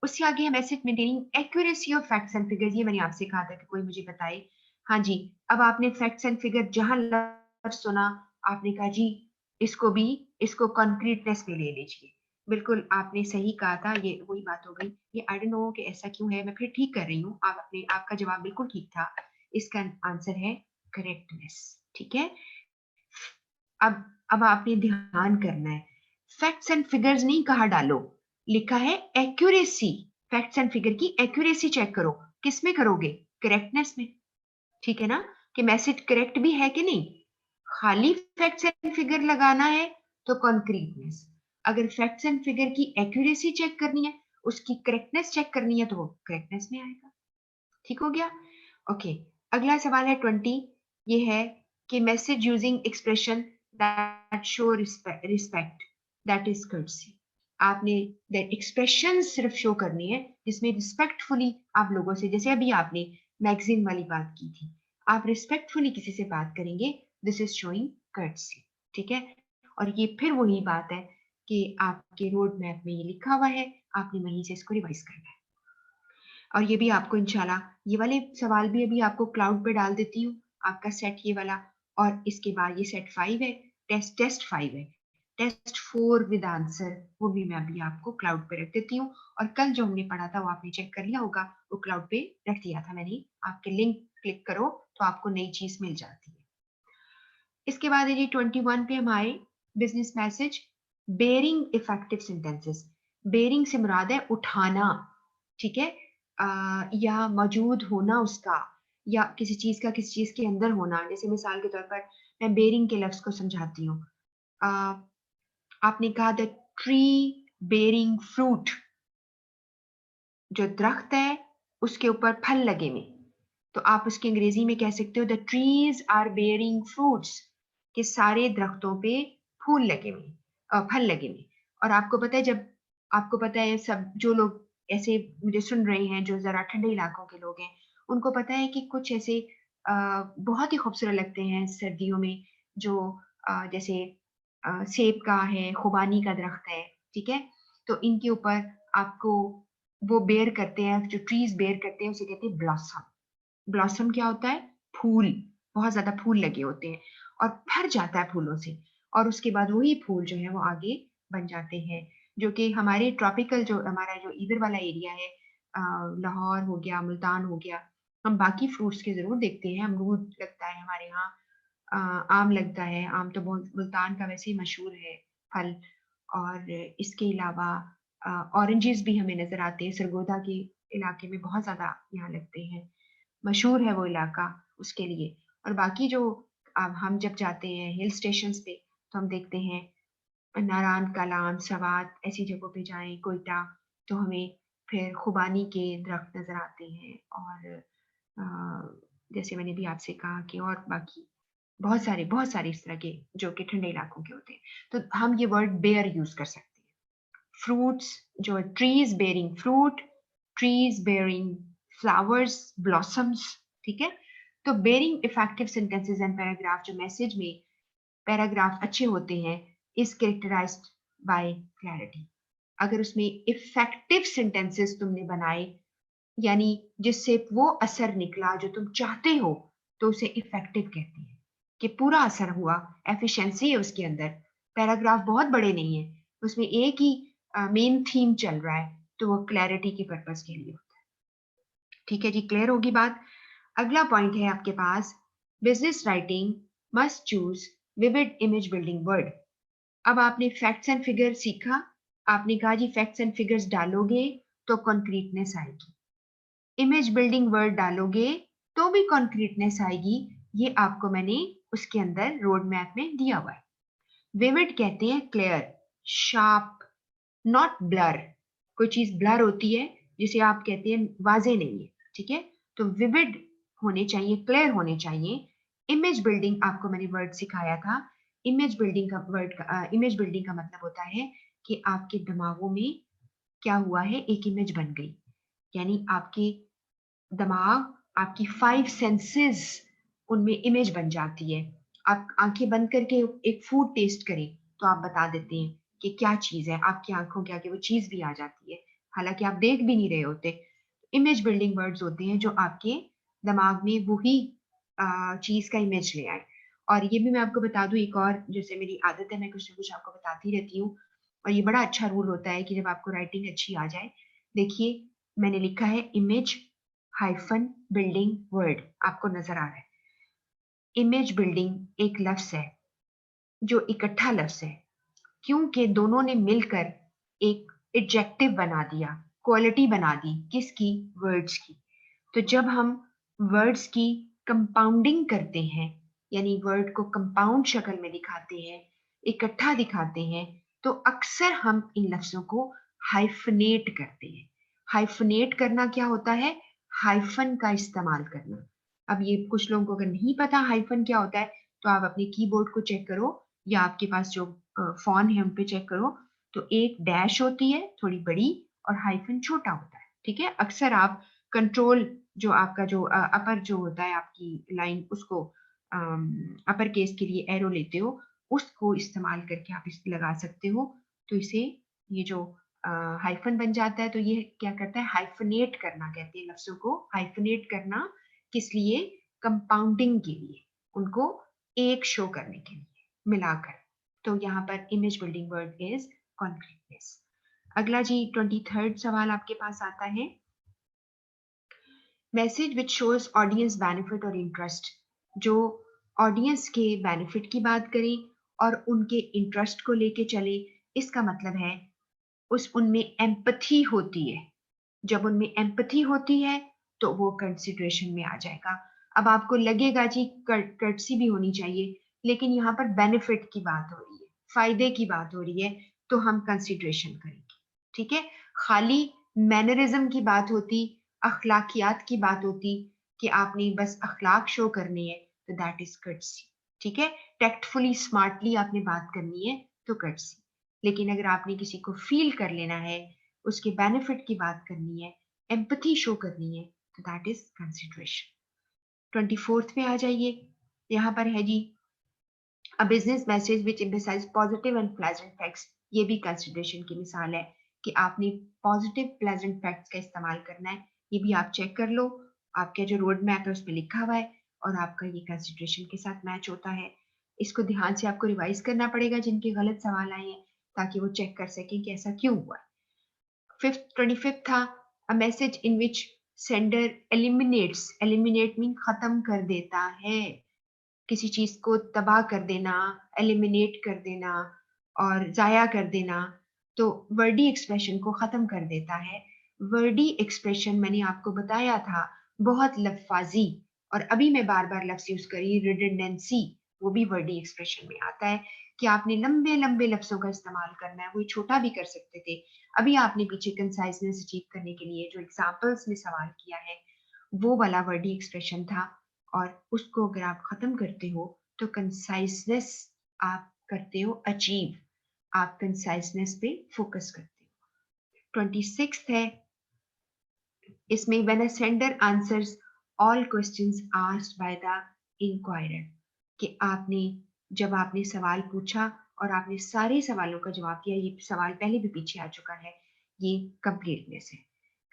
उससे आगे है message maintaining accuracy of facts and figures. ये मैंने आपसे कहा था कि कोई मुझे बताए। हाँ जी, अब आपने फैक्ट्स एंड फिगर जहां लफ्ज सुना, आपने कहा जी इसको भी, इसको कॉन्क्रीटनेस पे ले लीजिए। बिल्कुल आपने सही कहा था, ये वही बात हो गई। ये आई डोंट नो कि ऐसा क्यों है, मैं फिर ठीक कर रही हूँ। आपका जवाब बिल्कुल ठीक था, इसका आंसर है करेक्टनेस। ठीक है, अब आपने ध्यान करना है, फैक्ट्स एंड फिगर्स नहीं कहा डालो, लिखा है एक्यूरेसी। फैक्ट्स एंड फिगर की एक्यूरेसी चेक करो, किस में करोगे? करेक्टनेस में। ठीक है ना, कि मैसेज करेक्ट भी है कि नहीं। खाली फैक्ट्स एंड फिगर लगाना है तो कॉन्क्रीटनेस, अगर फैक्ट्स एंड फिगर की एक्यूरेसी चेक करनी है, उसकी करेक्टनेस चेक करनी है, तो वो करेक्टनेस में आएगा। ठीक हो गया? ओके, अगला सवाल है 20। ये है कि message using expression that show respect, that is courtesy. आपने दैट एक्सप्रेशन सिर्फ शो करनी है जिसमें रिस्पेक्टफुली आप लोगों से, जैसे अभी आपने मैगजीन वाली बात की थी, आप रिस्पेक्टफुली किसी से बात करेंगे, दिस इज शोइंग कर्टसी। ठीक है, और ये फिर वही बात है कि आपके रोड मैप में ये लिखा हुआ है, आपने वहीं से इसको रिवाइज करना है। और ये भी आपको इंशाल्लाह, ये वाले सवाल भी अभी आपको क्लाउड पे डाल देती हूँ, आपका सेट ये वाला, और इसके बाद ये सेट 5 है, टेस्ट 5 है, टेस्ट 4 विद आंसर, वो भी मैं अभी आपको क्लाउड पे रख देती हूँ। और कल जो हमने पढ़ा था वो आपने चेक कर लिया होगा, वो क्लाउड पे रख दिया था मैंने, आपके लिंक क्लिक करो तो आपको नई चीज मिल जाती है। इसके बाद है जी 21 पे हम आए, business message bearing effective sentences. Bearing से मुराद है उठाना, ठीक है, या मौजूद होना उसका, या किसी चीज का किसी चीज के अंदर होना। जैसे मिसाल के तौर पर मैं बेरिंग के लफ्ज को समझाती हूँ। आपने कहा द ट्री बेरिंग फ्रूट, जो दरख्त है उसके ऊपर फल लगे हुए, तो आप उसकी अंग्रेजी में कह सकते हो the trees are bearing fruits, कि सारे दरख्तों पे फूल लगे हुए, फल लगे हुए। और आपको पता है, जब आपको पता है, सब जो लोग ऐसे मुझे सुन रहे हैं जो जरा ठंडे इलाकों के लोग हैं, उनको पता है कि कुछ ऐसे बहुत ही खूबसूरत लगते हैं सर्दियों में, जो जैसे सेब का है, खुबानी का दरख्त है, ठीक है, तो इनके ऊपर आपको वो बेयर करते हैं, जो ट्रीज बेयर करते हैं उसे कहते हैं ब्लॉसम। ब्लॉसम क्या होता है? फूल, बहुत ज्यादा फूल लगे होते हैं और भर जाता है फूलों से, और उसके बाद वही फूल जो है वो आगे बन जाते हैं, जो कि हमारे ट्रॉपिकल, जो हमारा जो इधर वाला एरिया है, लाहौर हो गया, मुल्तान हो गया, हम बाकी फ्रूट्स के जरूर देखते हैं। अमरूद लगता है हमारे यहाँ, आम लगता है, आम तो बहुत मुल्तान का वैसे ही मशहूर है फल। और इसके अलावा ऑरेंजेस भी हमें नजर आते हैं, सरगोदा के इलाके में बहुत ज्यादा यहाँ लगते हैं, मशहूर है वो इलाका उसके लिए। और बाकी जो, अब हम जब जाते हैं हिल स्टेशन पे तो हम देखते हैं नारायण कलाम, सवात, ऐसी जगहों पे जाएं, कोयटा, तो हमें फिर खुबानी के दरख्त नजर आते हैं। और जैसे मैंने भी आपसे कहा कि और बाकी बहुत सारे इस तरह के जो कि ठंडे इलाकों के होते हैं, तो हम ये वर्ड बेयर यूज कर सकते हैं। फ्रूट्स, जो trees bearing fruit, trees bearing flowers, blossoms, ठीक है। तो bearing effective sentences and paragraph, जो मैसेज में पैराग्राफ अच्छे होते हैं, इज कैरेक्टराइज्ड बाय क्लैरिटी। अगर उसमें इफेक्टिव सेंटेंसेस तुमने बनाए, यानी जिससे वो असर निकला जो तुम चाहते हो, तो उसे इफेक्टिव कहते हैं, कि पूरा असर हुआ, एफिशिएंसी है उसके अंदर। पैराग्राफ बहुत बड़े नहीं है, उसमें एक ही मेन थीम चल रहा है, तो वो क्लैरिटी के पर्पस के लिए होता है। ठीक है जी, क्लियर होगी बात। अगला पॉइंट है आपके पास, business writing must choose vivid image building word. अब आपने फैक्ट्स एंड फिगर सीखा, आपने कहा जी फैक्ट्स एंड फिगर्स डालोगे तो कॉन्क्रीटनेस आएगी। इमेज बिल्डिंग वर्ड डालोगे तो भी कॉन्क्रीटनेस आएगी। ये आपको मैंने उसके अंदर रोड मैप में दिया हुआ है। विविड कहते हैं क्लियर, शार्प, नॉट ब्लर। कोई चीज ब्लर होती है जिसे आप कहते हैं वाजे नहीं है, ठीक है, तो विविड होने चाहिए, क्लियर होने चाहिए। इमेज बिल्डिंग आपको मैंने वर्ड सिखाया था। इमेज बिल्डिंग का इमेज बिल्डिंग का मतलब होता है कि आपके दिमागों में क्या हुआ है, एक इमेज बन गई, यानी आपके दिमाग, आपकी 5 सेंसेस, उनमें इमेज बन जाती है। आप आंखें बंद करके एक फूड टेस्ट करें तो आप बता देते हैं कि क्या चीज है, आपकी आंखों के आगे वो चीज भी आ जाती है, हालांकि आप देख भी नहीं रहे होते। इमेज बिल्डिंग वर्ड्स होते हैं जो आपके दिमाग में वही चीज का इमेज ले आए। और ये भी मैं आपको बता दूं, एक और, जैसे मेरी आदत है, मैं कुछ ना कुछ आपको बताती रहती हूँ, और ये बड़ा अच्छा रूल होता है कि जब आपको राइटिंग अच्छी आ जाए, देखिए मैंने लिखा है इमेज हाइफन बिल्डिंग वर्ड, आपको नजर आ रहा है। इमेज बिल्डिंग एक लफ्ज है जो इकट्ठा लफ्ज है, क्योंकि दोनों ने मिलकर एक एडजेक्टिव बना दिया, क्वालिटी बना दी, किसकी, वर्ड्स की। तो जब हम वर्ड्स की कंपाउंडिंग करते हैं, यानी वर्ड को कंपाउंड शक्ल में दिखाते हैं, इकट्ठा दिखाते हैं, तो अक्सर हम इन लफ्जों को हाइफनेट करते हैं। हाइफनेट करना क्या होता है, हाइफन का इस्तेमाल करना। अब ये कुछ लोगों को अगर नहीं पता हाइफन क्या होता है, तो आप अपने कीबोर्ड को चेक करो, या आपके पास जो फोन है उन पे चेक करो, तो एक डैश होती है थोड़ी बड़ी, और हाइफन छोटा होता है, ठीक है। अक्सर आप कंट्रोल, जो आपका जो अपर जो होता है आपकी लाइन, उसको अपर केस के लिए एरो लेते हो, उसको इस्तेमाल करके आप इस लगा सकते हो। तो इसे, ये जो हाइफन बन जाता है, तो ये क्या करता है, हाइफनेट करना कहते हैं लफ्जों को। हाइफनेट करना किस लिए, कंपाउंडिंग के लिए, उनको एक शो करने के लिए मिलाकर। तो यहाँ पर इमेज बिल्डिंग वर्ड इज कॉन्क्रीटनेस। अगला जी 23rd सवाल आपके पास आता है, message which shows audience benefit और इंटरेस्ट। जो ऑडियंस के बेनिफिट की बात करें और उनके इंटरेस्ट को लेके चले, इसका मतलब है उस उनमें एम्पथी होती है। जब उनमें एम्पथी होती है तो वो कंसिडरेशन में आ जाएगा। अब आपको लगेगा जी कर्टसी भी होनी चाहिए, लेकिन यहाँ पर बेनिफिट की बात हो रही है, फायदे की बात हो रही है, तो हम कंसिडरेशन करेंगे, ठीक है। खाली मैनरिज्म की बात होती, अखलाकियात की बात होती, कि आपने बस अखलाक शो करने हैं, तो दैट इज कर्टसी, ठीक है। टैक्टफुली स्मार्टली आपने बात करनी है तो कर्टसी। लेकिन अगर आपने किसी को फील कर लेना है, उसके बेनिफिट की बात करनी है, एम्पथी शो करनी है, तो दैट इज कंसिडरेशन। 24th पे आ जाइए, यहाँ पर है जी, a business message which emphasise positive and pleasant facts. ये भी कंसिडरेशन की मिसाल है कि आपने पॉजिटिव प्लेजेंट फैक्ट्स का इस्तेमाल करना है। ये भी आप चेक कर लो, आपका जो रोड मैप है उस पर लिखा हुआ है, और आपका ये कंसिडरेशन के साथ मैच होता है। इसको ध्यान से आपको रिवाइज करना पड़ेगा जिनके गलत सवाल आए हैं, ताकि वो चेक कर सकें कि ऐसा क्यों हुआ। 25th था, a message in which sender eliminates, eliminate mean खत्म कर देता है, किसी चीज को तबाह कर देना, एलिमिनेट कर देना और जाया कर देना, तो वर्डी एक्सप्रेशन को खत्म कर देता है। वर्डी एक्सप्रेशन मैंने आपको बताया था, बहुत लफाजी, और अभी मैं बार बार लफ्ज यूज करी, रिडंडेंसी, वो भी वर्डी एक्सप्रेशन में आता है, कि आपने लंबे लंबे लफ्जों का इस्तेमाल करना है, वो छोटा भी कर सकते थे। अभी आपने पीछे कंसाइजनेस अचीव करने के लिए जो एग्जाम्पल्स में सवाल किया है, वो वाला वर्डी एक्सप्रेशन था, और उसको अगर आप खत्म करते हो तो कंसाइजनेस आप करते हो अचीव, आप कंसाइजनेस पे फोकस करते हो। 26 है, इसमें when a sender answers all questions asked by the inquirer, कि आपने, जब आपने सवाल पूछा और आपने सारे सवालों का जवाब दिया, ये सवाल पहले भी पीछे आ चुका है, ये कंप्लीटनेस है।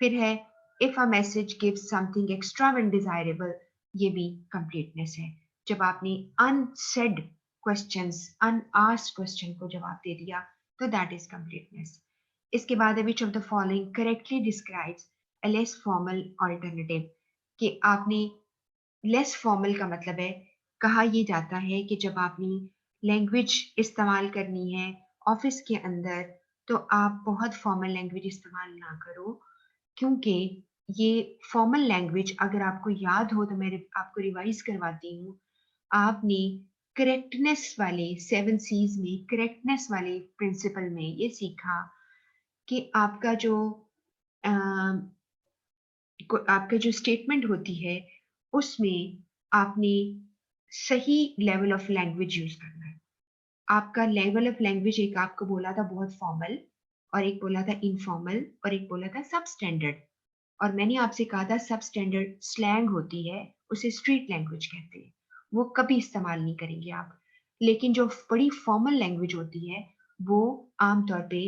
फिर है if a message gives something extra when desirable, ये भी कंप्लीटनेस है। जब आपने अनसेड क्वेश्चंस, अनआस्क्ड क्वेश्चन को जवाब दे दिया, तो दैट इज कंप्लीटनेस। इसके बाद विच of the following correctly describes a less formal alternative, कि आपने, लेस फॉर्मल का मतलब है, कहा यह जाता है कि जब आपने लैंग्वेज इस्तेमाल करनी है ऑफिस के अंदर, तो आप बहुत फॉर्मल लैंग्वेज इस्तेमाल ना करो, क्योंकि ये फॉर्मल लैंग्वेज, अगर आपको याद हो तो मैं आपको रिवाइज करवाती हूँ। आपने करेक्टनेस वाले 7 C's में, करेक्टनेस वाले प्रिंसिपल में ये सीखा कि आपका जो स्टेटमेंट होती है उसमें आपने सही लेवल ऑफ लैंग्वेज यूज करना है। आपका लेवल ऑफ लैंग्वेज एक आपको बोला था बहुत फॉर्मल, और एक बोला था इनफॉर्मल, और एक बोला था सब स्टैंडर्ड। और मैंने आपसे कहा था सब स्टैंडर्ड स्लैंग होती है, उसे स्ट्रीट लैंग्वेज कहते हैं, वो कभी इस्तेमाल नहीं करेंगे आप। लेकिन जो बड़ी फॉर्मल लैंग्वेज होती है वो आमतौर पे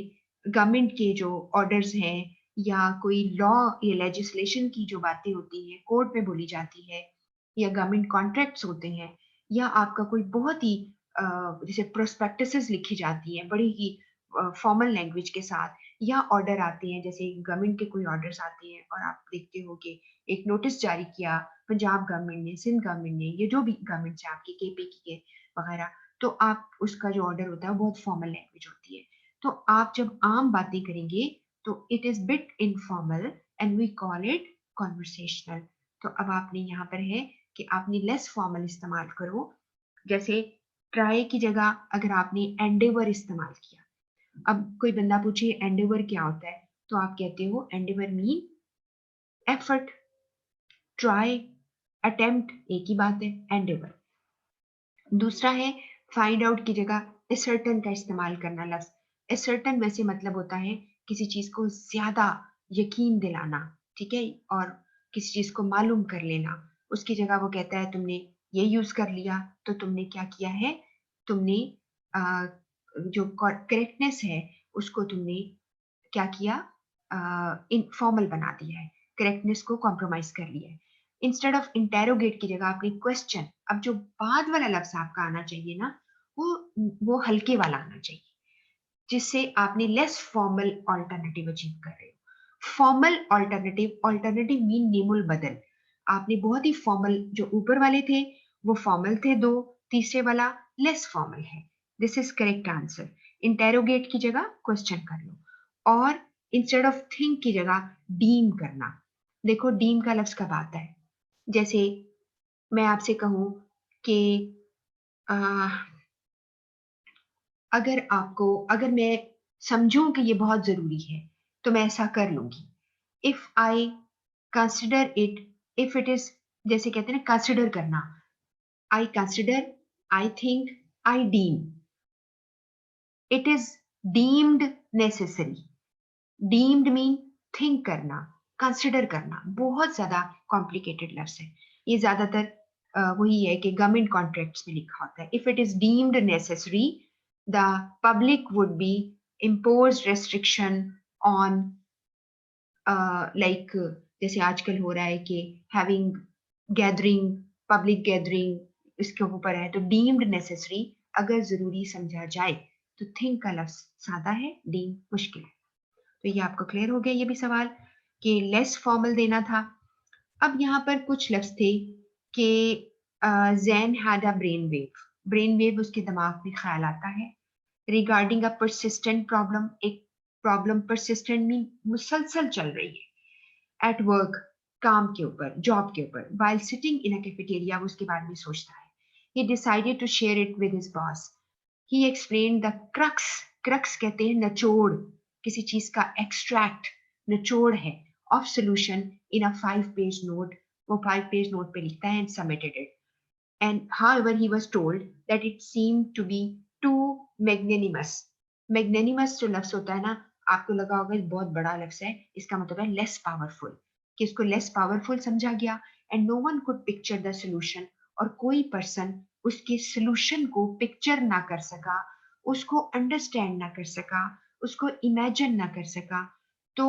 गवर्नमेंट के जो ऑर्डर्स हैं या कोई लॉ या लेजिस्लेशन की जो बातें होती हैं कोर्ट में बोली जाती है, या गवर्नमेंट कॉन्ट्रैक्ट्स होते हैं, या आपका कोई बहुत ही जैसे प्रोस्पेक्टसेस लिखी जाती हैं बड़ी ही फॉर्मल लैंग्वेज के साथ, या ऑर्डर आते हैं जैसे गवर्नमेंट के कोई ऑर्डर्स आते हैं और आप देखते हो कि एक नोटिस जारी किया पंजाब गवर्नमेंट ने, सिंध गवर्नमेंट ने, ये जो भी गवर्नमेंट है आपकी केपी के वगैरह, तो आप उसका जो ऑर्डर होता है वो बहुत फॉर्मल लैंग्वेज होती है। तो आप जब आम बातें करेंगे तो it is bit informal and we call it conversational. तो अब आपने यहाँ पर है कि आपने लेस फॉर्मल इस्तेमाल करो। जैसे ट्राई की जगह अगर आपने एंडेवर इस्तेमाल किया, अब कोई बंदा पूछे एंडेवर क्या होता है, तो आप कहते हो Endeavour mean effort, try, attempt एक ही बात है, एंडेवर। दूसरा है फाइंड आउट की जगह असर्टन का इस्तेमाल करना। लफ्ज असर्टन वैसे मतलब होता है किसी चीज को ज्यादा यकीन दिलाना, ठीक है, और किसी चीज को मालूम कर लेना। उसकी जगह वो कहता है तुमने ये यूज कर लिया तो तुमने क्या किया है, तुमने जो करेक्टनेस है उसको तुमने क्या किया, इनफॉर्मल बना दिया है, करेक्टनेस को कॉम्प्रोमाइज कर लिया है। इंस्टेड ऑफ इंटेरोगेट की जगह आपने क्वेश्चन, अब जो बाद वाला लफ्ज आपका आना चाहिए ना, वो हल्के वाला आना चाहिए, जिससे आपने लेस फॉर्मल ऑल्टरनेटिव अचीव कर रहे हो। फॉर्मल ऑल्टरनेटिव, ऑल्टरनेटिव मीन नेमुल बदल। आपने बहुत ही फॉर्मल, जो ऊपर वाले थे वो फॉर्मल थे दो, तीसरे वाला लेस फॉर्मल है। This is correct answer. Interrogate की जगह क्वेश्चन कर लो, और इंस्टेड ऑफ थिंक की जगह डीम करना। देखो डीम का लफ्ज कब आता है, जैसे मैं आपसे कहूं कि अगर मैं समझूं कि ये बहुत जरूरी है तो मैं ऐसा कर लूंगी। If I consider it, if it is, जैसे कहते हैं ना कंसिडर करना, I consider, I think, I deem, it is deemed necessary. Deemed mean think करना, कंसिडर करना, बहुत ज्यादा कॉम्प्लिकेटेड लफ्ज है। ये ज्यादातर वही है कि गवर्नमेंट कॉन्ट्रैक्ट्स में लिखा होता है, if it is deemed necessary the public would be impose restriction on, like जैसे आजकल हो रहा है कि हैविंग गैदरिंग, पब्लिक गैदरिंग इसके ऊपर है, तो डीम्ड नेसेसरी अगर जरूरी समझा जाए तो थिंक का लफ्ज सादा है, डीम मुश्किल है। तो ये आपको क्लियर हो गया ये भी सवाल कि लेस फॉर्मल देना था। अब यहाँ पर कुछ लफ्ज थे कि Jain had a brain wave, brain wave उसके दिमाग में ख्याल आता है। रिगार्डिंग अ परसिस्टेंट प्रॉब्लम, एक प्रॉब्लम परसिस्टेंट मीन मुसलसल चल रही है, एट वर्क काम के ऊपर, जॉब के ऊपर, while sitting in a cafeteria वो उसके बारे में सोचता है। He decided to share it with his boss. He explain the crux, crux कहते हैं नचोड़, किसी चीज का एक्सट्रैक्ट निचोड़ है, of solution in a 5 page note, वो 5 पेज नोट पे लिखता है and submitted it. And however, he was told that it seemed to be too magnanimous. Magnanimous जो लफ्ज होता है ना, आपको लगा होगा बहुत बड़ा लफ्ज है, इसका मतलब है लेस पावरफुल, कि इसको लेस पावरफुल समझा गया। And no one could picture the solution, और कोई पर्सन उसके सोल्यूशन को पिक्चर ना कर सका, उसको अंडरस्टैंड ना कर सका, उसको इमेजिन ना कर सका। तो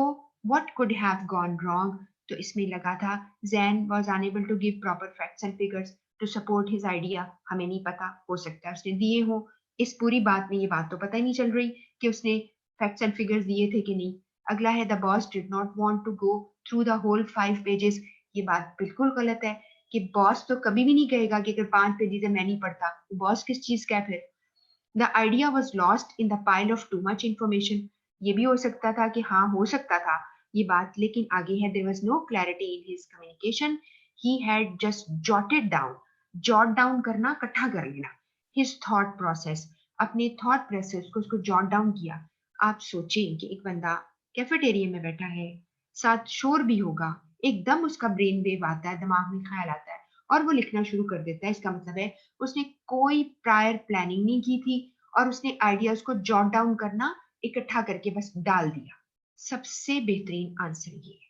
what could have gone wrong, तो इसमें लगा था Jain was unable to give proper facts and figures to support his idea. हमें नहीं पता, हो सकता है उसने दिए हो, इस पूरी बात में ये बात तो पता ही नहीं चल रही कि उसने फैक्ट्स एंड फिगर्स दिए थे कि नहीं। अगला है the boss did not want to go through the whole 5 pages. ये बात बिल्कुल गलत है कि बॉस तो कभी भी नहीं कहेगा कि अगर 5 पेजेस है मैं नहीं पढ़ता, बॉस किस चीज का है फिर। The idea was lost in the pile of too much information. ये भी हो सकता था कि हाँ हो सकता था ये बात लेकिन आगे है, there was no clarity in his communication, he had just jotted down, jot down करना, इकट्ठा कर लेना, हिज थॉट प्रोसेस, अपने थॉट प्रोसेस को उसको जॉट डाउन किया। आप सोचें कि एक बंदा कैफेटेरिया में बैठा है, साथ शोर भी होगा, एकदम उसका ब्रेन वेव आता है, दिमाग में ख्याल आता है और वो लिखना शुरू कर देता है। इसका मतलब है उसने कोई प्रायर प्लानिंग नहीं की थी और उसने आइडियाज को जॉट डाउन करना, इकट्ठा करके बस डाल दिया। सबसे बेहतरीन आंसर ये है,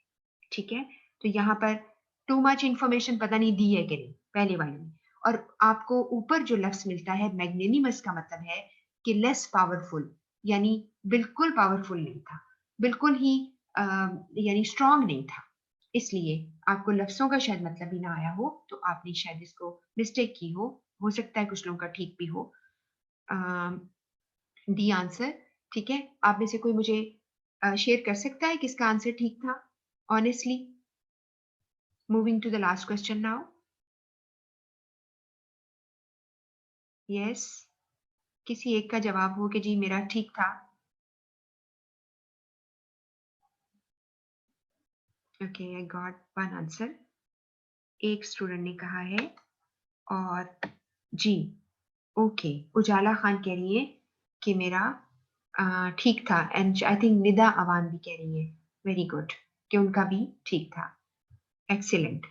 ठीक है। तो यहाँ पर टू मच इंफॉर्मेशन पता नहीं दी है कि नहीं पहले वाले में। और आपको ऊपर जो लफ्ज मिलता है मैग्नेनिमस का मतलब है कि लेस पावरफुल, यानी बिल्कुल पावरफुल नहीं था, बिल्कुल ही यानी स्ट्रांग नहीं था। इसलिए आपको लफ्जों का शायद मतलब ही ना आया हो, तो आपने शायद इसको मिस्टेक की हो सकता है कुछ लोगों का ठीक भी हो। डी आंसर, ठीक है। आप में से कोई मुझे शेयर कर सकता है किसका आंसर ठीक था honestly? Moving to the last question now. Yes, किसी एक का जवाब हो कि जी मेरा ठीक था। Okay, I got one answer, एक स्टूडेंट ने कहा है। और जी ओके, उजाला खान कह रही है कि मेरा ठीक था, and I think Nida Awan भी कह रही है वेरी गुड कि उनका भी ठीक था। एक्सीलेंट।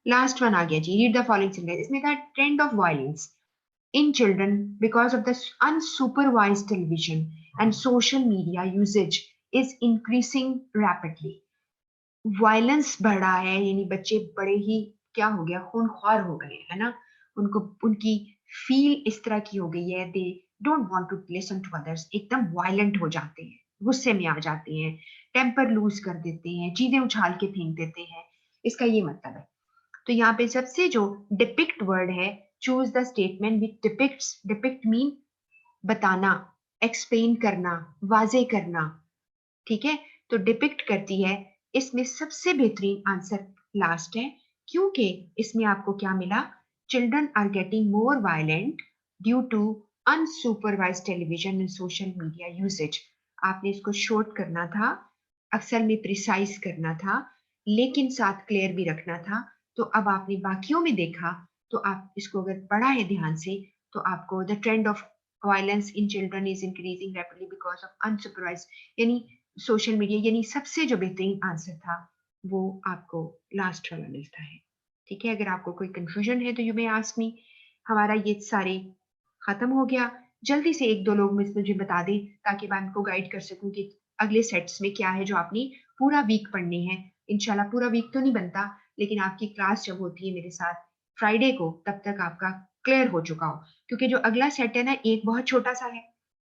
लास्ट वन आ गया जी, रीड द फॉलोइंग सेंटेंस। इसमें था trend of violence in children because of the unsupervised television and social media usage is increasing rapidly. Violence बढ़ा है, यानी बच्चे बड़े ही क्या हो गया, खूनख्वार हो गए, है ना। उनको उनकी फील इस तरह की हो गई है, they don't want to listen to others, एकदम वायलेंट हो जाते हैं, गुस्से में आ जाते हैं, टेम्पर लूज कर देते हैं, चीजें उछाल के फेंक देते हैं। इसका ये मतलब है। तो यहाँ पे सबसे जो डिपिक्ट वर्ड है, choose the statement which depicts, depict mean बताना, एक्सप्लेन करना, वाजे करना, ठीक है। तो डिपिक्ट करती है, इसमें सबसे बेहतरीन आंसर लास्ट है, क्योंकि इसमें आपको क्या मिला, children are getting more violent due to unsupervised television and social media usage. आपने इसको शॉर्ट करना था, अक्सर में प्रिसाइज करना था, लेकिन साथ क्लियर भी रखना था। तो अब आपने बाकियों में देखा, तो आप इसको अगर पढ़ा है ध्यान से, तो आपको the trend of violence in children is increasing rapidly because of unsupervised, यानी सोशल मीडिया, यानी सबसे जो बेहतरीन आंसर था वो आपको लास्ट वाला मिलता है, ठीक है। अगर आपको कोई कंफ्यूजन है तो यू मे आस्क मी। हमारा ये सारे खत्म हो गया। जल्दी से एक दो लोग मुझे बता दें ताकि मैं आपको गाइड कर सकूं कि अगले सेट्स में क्या है जो आपने पूरा वीक पढ़ने हैं। इंशाल्लाह पूरा वीक तो नहीं बनता, लेकिन आपकी क्लास जब होती है मेरे साथ फ्राइडे को, तब तक आपका क्लियर हो चुका हो, क्योंकि जो अगला सेट है ना, एक बहुत छोटा सा है,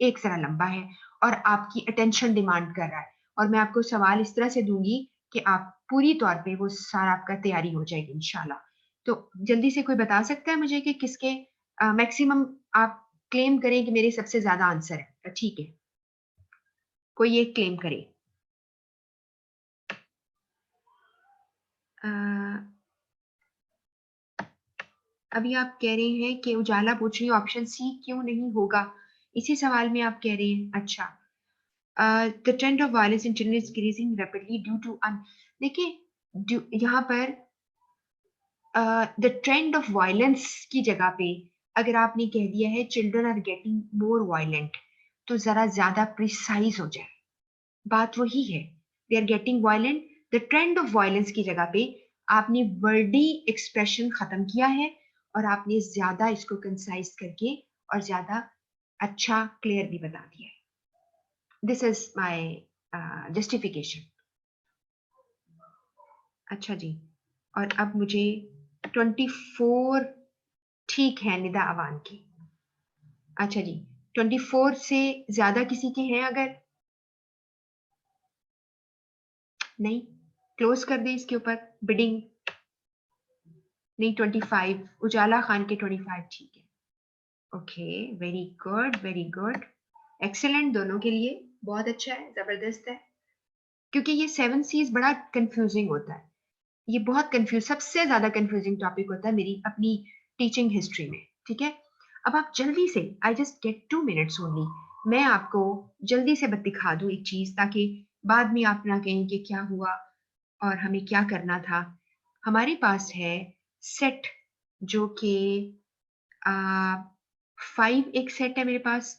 एक जरा लंबा है और आपकी अटेंशन डिमांड कर रहा है। और मैं आपको सवाल इस तरह से दूंगी कि आप पूरी तौर पे वो सारा आपका तैयारी हो जाएगी इंशाल्लाह। तो जल्दी से कोई बता सकता है मुझे कि किसके मैक्सिमम आप क्लेम करें कि मेरे सबसे ज्यादा आंसर है, ठीक है, कोई एक क्लेम करे। अभी आप कह रहे हैं कि उजाला पूछ रही है ऑप्शन सी क्यों नहीं होगा, इसी सवाल में आप कह रहे हैं। अच्छा, the trend of violence in children is increasing rapidly due to देखिए यहाँ पर द ट्रेंड ऑफ वायलेंस की जगह पे अगर आपने कह दिया है children are getting more violent, तो जरा ज्यादा प्रिसाइज हो जाए, बात वही है, they are getting violent. The trend of violence की जगह पे आपने वर्डी एक्सप्रेशन खत्म किया है और आपने ज्यादा इसको कंसाइज करके और ज्यादा अच्छा क्लियर भी बता दिया है। This is my justification. अच्छा जी, और अब मुझे 24 ठीक है निदा अवान की। अच्छा जी, 24 से ज्यादा किसी के हैं अगर? नहीं, क्लोज कर दें इसके ऊपर बिडिंग। नहीं, 25, उजाला खान के 25 ठीक है। Okay, very good very good, excellent, दोनों के लिए बहुत अच्छा है, जबरदस्त है। क्योंकि ये 7 सीज बड़ा कंफ्यूजिंग होता है, ये बहुत कंफ्यूज, सबसे ज्यादा कंफ्यूजिंग टॉपिक होता है मेरी अपनी टीचिंग हिस्ट्री में, ठीक है। अब आप जल्दी से, I just get 2 minutes only, मैं आपको जल्दी से बत दिखा दूं एक चीज ताकि बाद में आप ना कहें कि क्या हुआ और हमें क्या करना था। हमारे पास है सेट, जो कि 5 एक सेट है मेरे पास।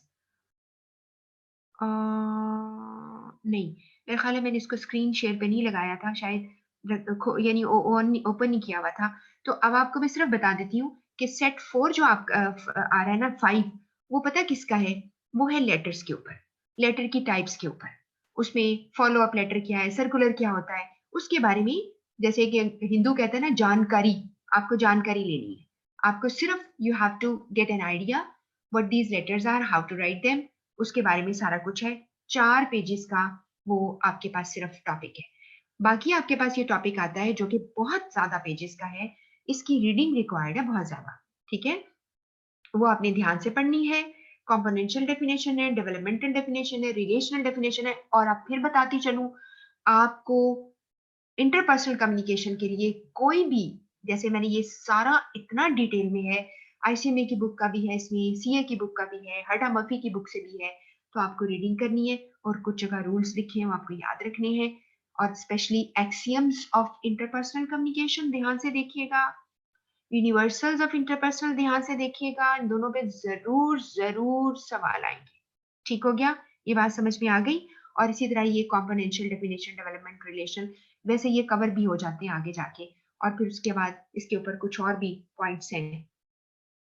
नहीं, मेरे ख्याल है मैंने इसको स्क्रीन शेयर पे नहीं लगाया था शायद, यानी ओपन नहीं किया हुआ था। तो अब आपको मैं सिर्फ बता देती हूँ कि सेट 4 जो आप आ रहा है ना 5, वो पता किसका है? वो है लेटर्स के ऊपर, लेटर की टाइप्स के ऊपर। उसमें फॉलो अप लेटर क्या है, सर्कुलर क्या होता है, उसके बारे में, जैसे कि हिंदू कहते हैं ना जानकारी, आपको जानकारी लेनी है। आपको सिर्फ you have to get an idea what these letters are, how to write them, उसके बारे में सारा कुछ है। 4 पेजेस का वो आपके पास सिर्फ टॉपिक है। बाकी आपके पास ये टॉपिक आता है जो कि बहुत ज्यादा पेजेस का है, इसकी रीडिंग रिक्वायर्ड है बहुत ज्यादा। ठीक है, वो आपने ध्यान से पढ़नी है। कॉम्पोनेंशियल डेफिनेशन है, डेवलपमेंटल डेफिनेशन है, रिलेशनल डेफिनेशन है। और आप फिर बताती चलूं, आपको इंटरपर्सनल कम्युनिकेशन के लिए कोई भी, जैसे मैंने ये सारा इतना डिटेल में है, आईसीएमए की बुक का भी है, इसमें सीए की बुक का भी है, हर्टा मर्फी की बुक से भी है। तो आपको रीडिंग करनी है और कुछ जगह रूल्स लिखे हैं वो आपको याद रखने हैं। और specially axioms of interpersonal communication ध्यान से देखिएगा, यूनिवर्सल्स ऑफ इंटरपर्सनल ध्यान से देखिएगा। इन दोनों पे जरूर जरूर सवाल आएंगे। ठीक हो गया? ये बात समझ में आ गई? और इसी तरह ये कॉम्पोनेंशियल डेफिनेशन, डेवलपमेंट रिलेशन, वैसे ये कवर भी हो जाते हैं आगे जाके। और फिर उसके बाद इसके ऊपर कुछ और भी पॉइंट्स हैं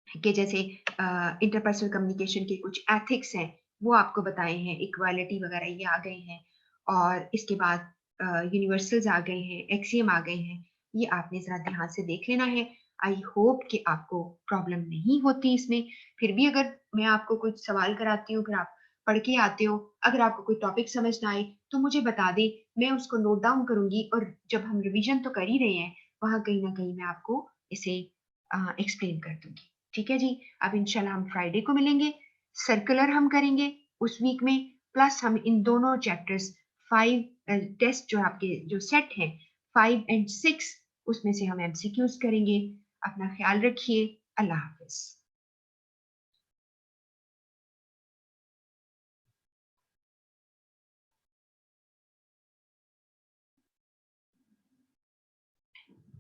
कि जैसे इंटरपर्सनल कम्युनिकेशन के कुछ एथिक्स हैं, वो आपको बताए हैं, इक्वालिटी वगैरह ये आ गए हैं। और इसके बाद यूनिवर्सल्स आ गए हैं, एक्सियम आ गए हैं। ये आपने जरा ध्यान से देख लेना है। आई होप कि आपको प्रॉब्लम नहीं होती इसमें। फिर भी अगर मैं आपको कुछ सवाल कराती हूँ, फिर आप पढ़ के आते हो, अगर आपको कोई टॉपिक समझ ना आए तो मुझे बता दे, मैं उसको नोट डाउन करूंगी। और जब हम रिवीजन तो कर ही रहे हैं, वहां कहीं ना कहीं मैं आपको इसे एक्सप्लेन कर दूंगी। ठीक है जी? अब इंशाल्लाह हम फ्राइडे को मिलेंगे, सर्कुलर हम करेंगे उस वीक में, प्लस हम इन दोनों चैप्टर्स 5 टेस्ट जो आपके जो सेट हैं 5 और 6, उसमें से हम एमसीक्यूज करेंगे। अपना ख्याल रखिए। अल्लाह हाफिज।